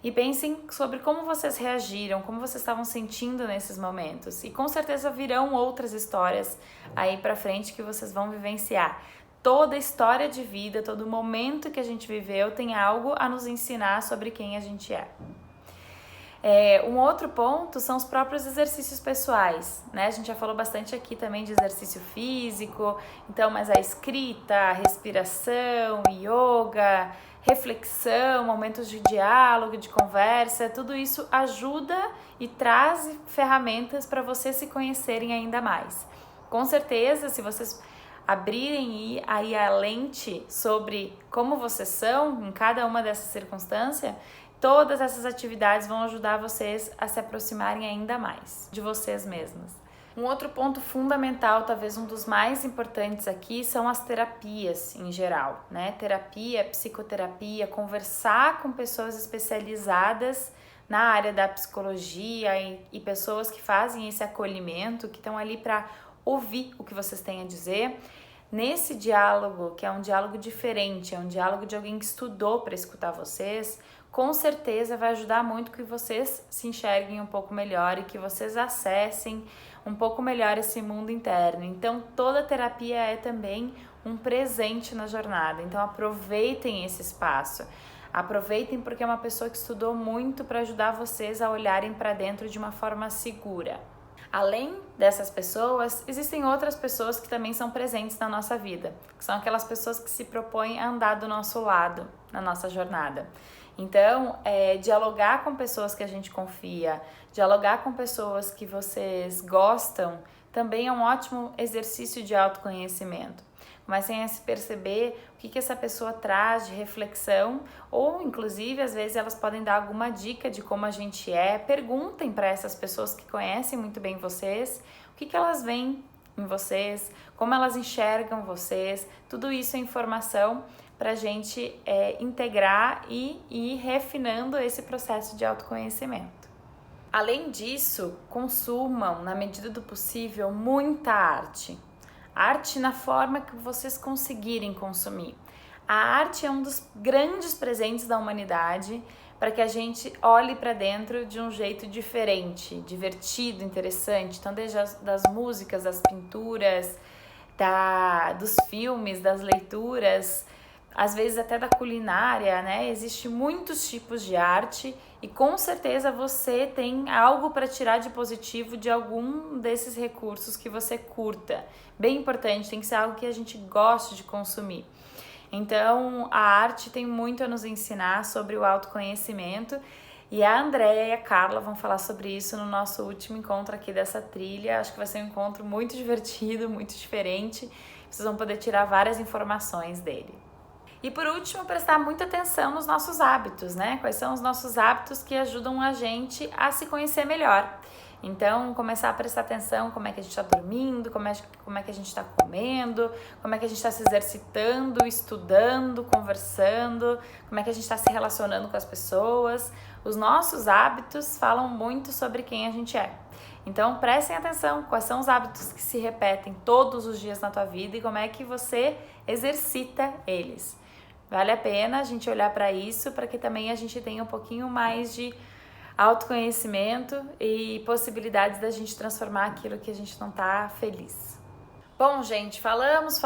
e pensem sobre como vocês reagiram, como vocês estavam sentindo nesses momentos. E com certeza virão outras histórias aí pra frente que vocês vão vivenciar. Toda história de vida, todo momento que a gente viveu tem algo a nos ensinar sobre quem a gente é. Um outro ponto são os próprios exercícios pessoais, né? A gente já falou bastante aqui também de exercício físico, então, mas a escrita, a respiração, yoga, reflexão, momentos de diálogo, de conversa, tudo isso ajuda e traz ferramentas para vocês se conhecerem ainda mais. Com certeza, se vocês abrirem aí a lente sobre como vocês são em cada uma dessas circunstâncias, todas essas atividades vão ajudar vocês a se aproximarem ainda mais de vocês mesmas. Um outro ponto fundamental, talvez um dos mais importantes aqui, são as terapias em geral, né? Terapia, psicoterapia, conversar com pessoas especializadas na área da psicologia e pessoas que fazem esse acolhimento, que estão ali para ouvir o que vocês têm a dizer. Nesse diálogo, que é um diálogo diferente, é um diálogo de alguém que estudou para escutar vocês, com certeza vai ajudar muito que vocês se enxerguem um pouco melhor e que vocês acessem um pouco melhor esse mundo interno. Então, toda terapia é também um presente na jornada. Então, aproveitem esse espaço. Aproveitem porque é uma pessoa que estudou muito para ajudar vocês a olharem para dentro de uma forma segura. Além dessas pessoas, existem outras pessoas que também são presentes na nossa vida, que são aquelas pessoas que se propõem a andar do nosso lado na nossa jornada. Então, dialogar com pessoas que a gente confia, dialogar com pessoas que vocês gostam, também é um ótimo exercício de autoconhecimento. Comecem a se perceber o que essa pessoa traz de reflexão, ou inclusive, às vezes, elas podem dar alguma dica de como a gente é. Perguntem para essas pessoas que conhecem muito bem vocês, o que elas veem em vocês, como elas enxergam vocês. Tudo isso é informação para a gente integrar e ir refinando esse processo de autoconhecimento. Além disso, consumam, na medida do possível, muita arte. Arte na forma que vocês conseguirem consumir. A arte é um dos grandes presentes da humanidade para que a gente olhe para dentro de um jeito diferente, divertido, interessante. Então, desde das músicas, das pinturas, dos filmes, das leituras, às vezes até da culinária, né? Existem muitos tipos de arte e com certeza você tem algo para tirar de positivo de algum desses recursos que você curta. Bem importante, tem que ser algo que a gente goste de consumir. Então, a arte tem muito a nos ensinar sobre o autoconhecimento e a Andréia e a Carla vão falar sobre isso no nosso último encontro aqui dessa trilha. Acho que vai ser um encontro muito divertido, muito diferente. Vocês vão poder tirar várias informações dele. E por último, prestar muita atenção nos nossos hábitos, né? Quais são os nossos hábitos que ajudam a gente a se conhecer melhor. Então, começar a prestar atenção como é que a gente está dormindo, como é que a gente está comendo, como é que a gente está se exercitando, estudando, conversando, como é que a gente está se relacionando com as pessoas. Os nossos hábitos falam muito sobre quem a gente é. Então, prestem atenção quais são os hábitos que se repetem todos os dias na tua vida e como é que você exercita eles. Vale a pena a gente olhar para isso, para que também a gente tenha um pouquinho mais de autoconhecimento e possibilidades da gente transformar aquilo que a gente não tá feliz. Bom, gente, falamos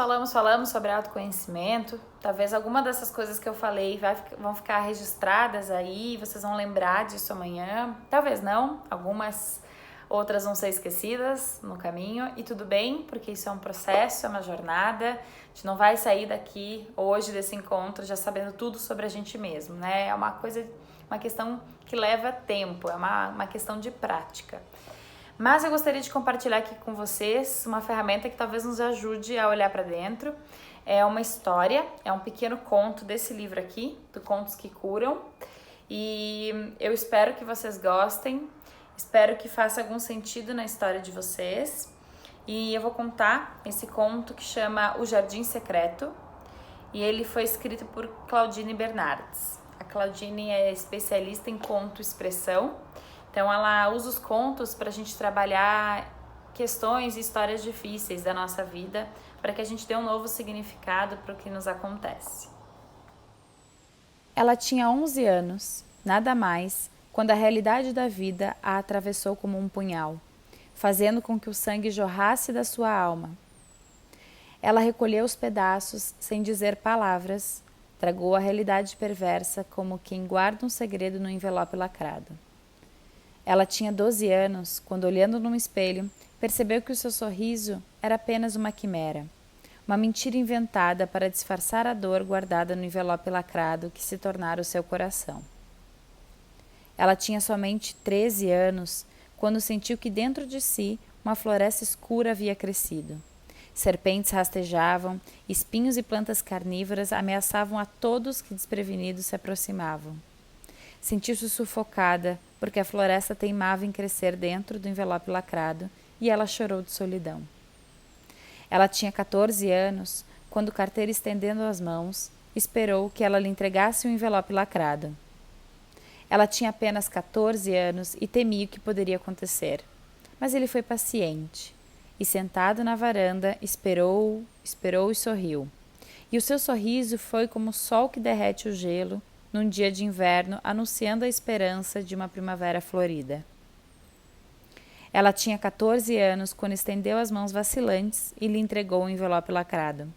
sobre autoconhecimento. Talvez alguma dessas coisas que eu falei vão ficar registradas aí, vocês vão lembrar disso amanhã. Talvez não, algumas outras vão ser esquecidas no caminho e tudo bem, porque isso é um processo, é uma jornada. A gente não vai sair daqui hoje desse encontro já sabendo tudo sobre a gente mesmo, né? É uma questão que leva tempo, é uma questão de prática. Mas eu gostaria de compartilhar aqui com vocês uma ferramenta que talvez nos ajude a olhar para dentro. É uma história, é um pequeno conto desse livro aqui, do Contos que Curam. E eu espero que vocês gostem, espero que faça algum sentido na história de vocês. E eu vou contar esse conto que chama O Jardim Secreto. E ele foi escrito por Claudine Bernardes. A Claudine é especialista em conto-expressão, então ela usa os contos para a gente trabalhar questões e histórias difíceis da nossa vida, para que a gente dê um novo significado para o que nos acontece. Ela tinha 11 anos, nada mais, quando a realidade da vida a atravessou como um punhal, fazendo com que o sangue jorrasse da sua alma. Ela recolheu os pedaços sem dizer palavras, tragou a realidade perversa como quem guarda um segredo no envelope lacrado. Ela tinha 12 anos quando, olhando num espelho, percebeu que o seu sorriso era apenas uma quimera, uma mentira inventada para disfarçar a dor guardada no envelope lacrado que se tornara o seu coração. Ela tinha somente 13 anos quando sentiu que dentro de si uma floresta escura havia crescido. Serpentes rastejavam, espinhos e plantas carnívoras ameaçavam a todos que desprevenidos se aproximavam. Sentiu-se sufocada, porque a floresta teimava em crescer dentro do envelope lacrado, e ela chorou de solidão. Ela tinha 14 anos, quando o carteiro, estendendo as mãos, esperou que ela lhe entregasse o envelope lacrado. Ela tinha apenas 14 anos e temia o que poderia acontecer, mas ele foi paciente. E sentado na varanda, esperou e sorriu. E o seu sorriso foi como o sol que derrete o gelo num dia de inverno, anunciando a esperança de uma primavera florida. Ela tinha 14 anos quando estendeu as mãos vacilantes e lhe entregou o envelope lacrado.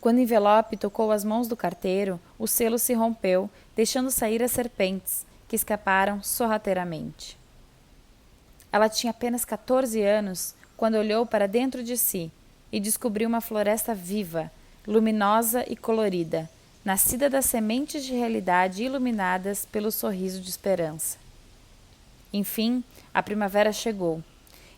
Quando o envelope tocou as mãos do carteiro, o selo se rompeu, deixando sair as serpentes, que escaparam sorrateiramente. Ela tinha apenas 14 anos quando olhou para dentro de si e descobriu uma floresta viva, luminosa e colorida, nascida das sementes de realidade iluminadas pelo sorriso de esperança. Enfim, a primavera chegou,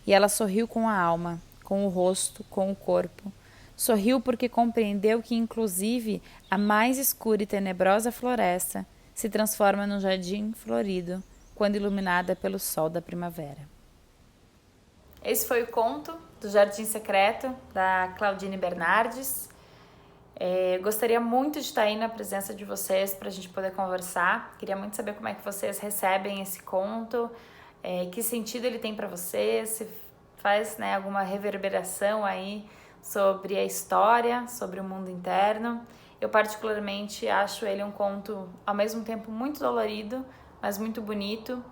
e ela sorriu com a alma, com o rosto, com o corpo. Sorriu porque compreendeu que, inclusive, a mais escura e tenebrosa floresta se transforma num jardim florido quando iluminada pelo sol da primavera. Esse foi o conto do Jardim Secreto, da Claudine Bernardes. Gostaria muito de estar aí na presença de vocês para a gente poder conversar. Queria muito saber como é que vocês recebem esse conto, que sentido ele tem para vocês, se faz, né, alguma reverberação aí sobre a história, sobre o mundo interno. Eu particularmente acho ele um conto ao mesmo tempo muito dolorido, mas muito bonito,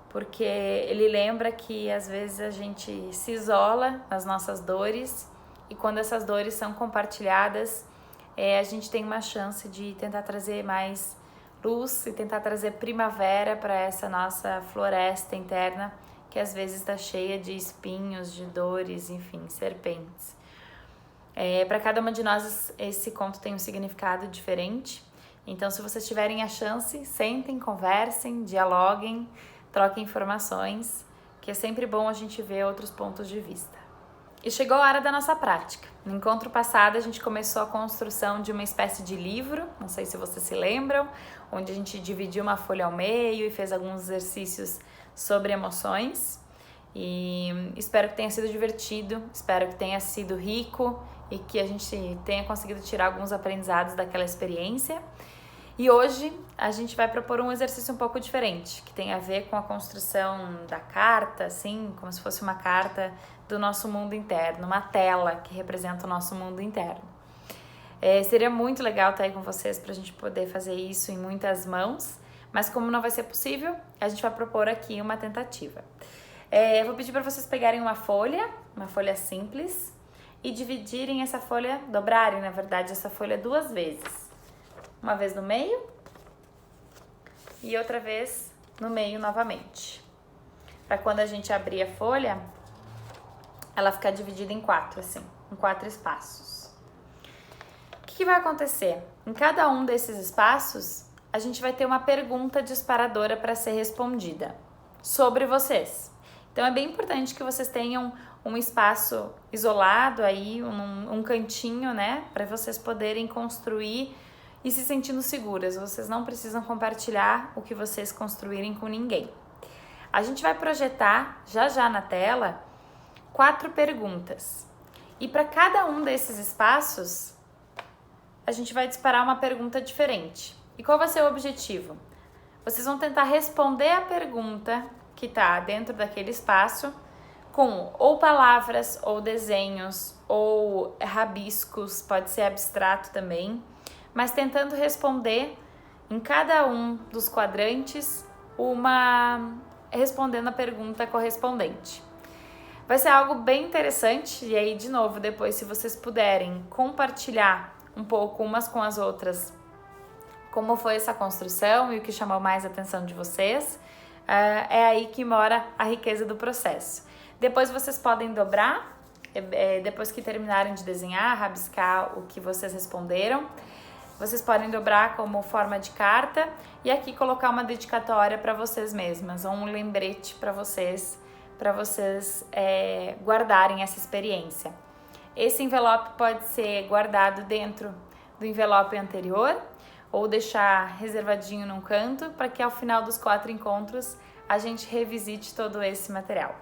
porque ele lembra que às vezes a gente se isola nas nossas dores e quando essas dores são compartilhadas, a gente tem uma chance de tentar trazer mais luz e tentar trazer primavera para essa nossa floresta interna que às vezes está cheia de espinhos, de dores, enfim, serpentes. Para cada uma de nós esse conto tem um significado diferente, então se vocês tiverem a chance, sentem, conversem, dialoguem, troquem informações, que é sempre bom a gente ver outros pontos de vista. E chegou a hora da nossa prática. No encontro passado, a gente começou a construção de uma espécie de livro, não sei se vocês se lembram, onde a gente dividiu uma folha ao meio e fez alguns exercícios sobre emoções. E espero que tenha sido divertido, espero que tenha sido rico e que a gente tenha conseguido tirar alguns aprendizados daquela experiência. E hoje a gente vai propor um exercício um pouco diferente, que tem a ver com a construção da carta, assim, como se fosse uma carta do nosso mundo interno, uma tela que representa o nosso mundo interno. Seria muito legal estar aí com vocês para a gente poder fazer isso em muitas mãos, mas como não vai ser possível, a gente vai propor aqui uma tentativa. Eu vou pedir para vocês pegarem uma folha simples, e dividirem essa folha, dobrarem, na verdade, essa folha 2 vezes. Uma vez no meio e outra vez no meio novamente. Para quando a gente abrir a folha, ela ficar dividida em 4, assim, em 4 espaços. O que vai acontecer? Em cada um desses espaços, a gente vai ter uma pergunta disparadora para ser respondida sobre vocês. Então é bem importante que vocês tenham um espaço isolado aí, um cantinho, né, para vocês poderem construir e se sentindo seguras. Vocês não precisam compartilhar o que vocês construírem com ninguém. A gente vai projetar já na tela 4 perguntas. E para cada um desses espaços, a gente vai disparar uma pergunta diferente. E qual vai ser o objetivo? Vocês vão tentar responder a pergunta que está dentro daquele espaço com ou palavras, ou desenhos, ou rabiscos, pode ser abstrato também, mas tentando responder em cada um dos quadrantes, respondendo a pergunta correspondente. Vai ser algo bem interessante, e aí, de novo, depois, se vocês puderem compartilhar um pouco umas com as outras, como foi essa construção e o que chamou mais a atenção de vocês, é aí que mora a riqueza do processo. Depois vocês podem dobrar, depois que terminarem de desenhar, rabiscar o que vocês responderam, vocês podem dobrar como forma de carta e aqui colocar uma dedicatória para vocês mesmas, ou um lembrete para vocês guardarem essa experiência. Esse envelope pode ser guardado dentro do envelope anterior ou deixar reservadinho num canto para que ao final dos 4 encontros a gente revisite todo esse material.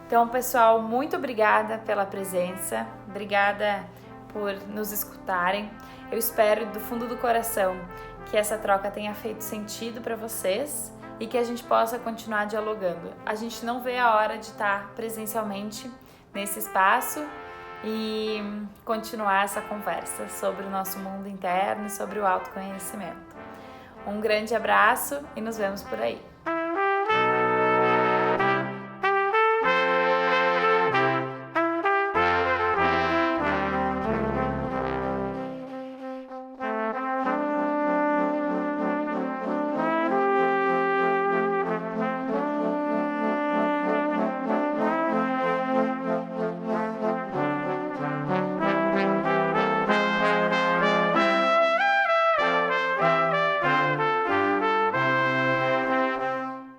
Então, pessoal, muito obrigada pela presença, obrigada por nos escutarem. Eu espero do fundo do coração que essa troca tenha feito sentido para vocês e que a gente possa continuar dialogando. A gente não vê a hora de estar presencialmente nesse espaço e continuar essa conversa sobre o nosso mundo interno e sobre o autoconhecimento. Um grande abraço e nos vemos por aí.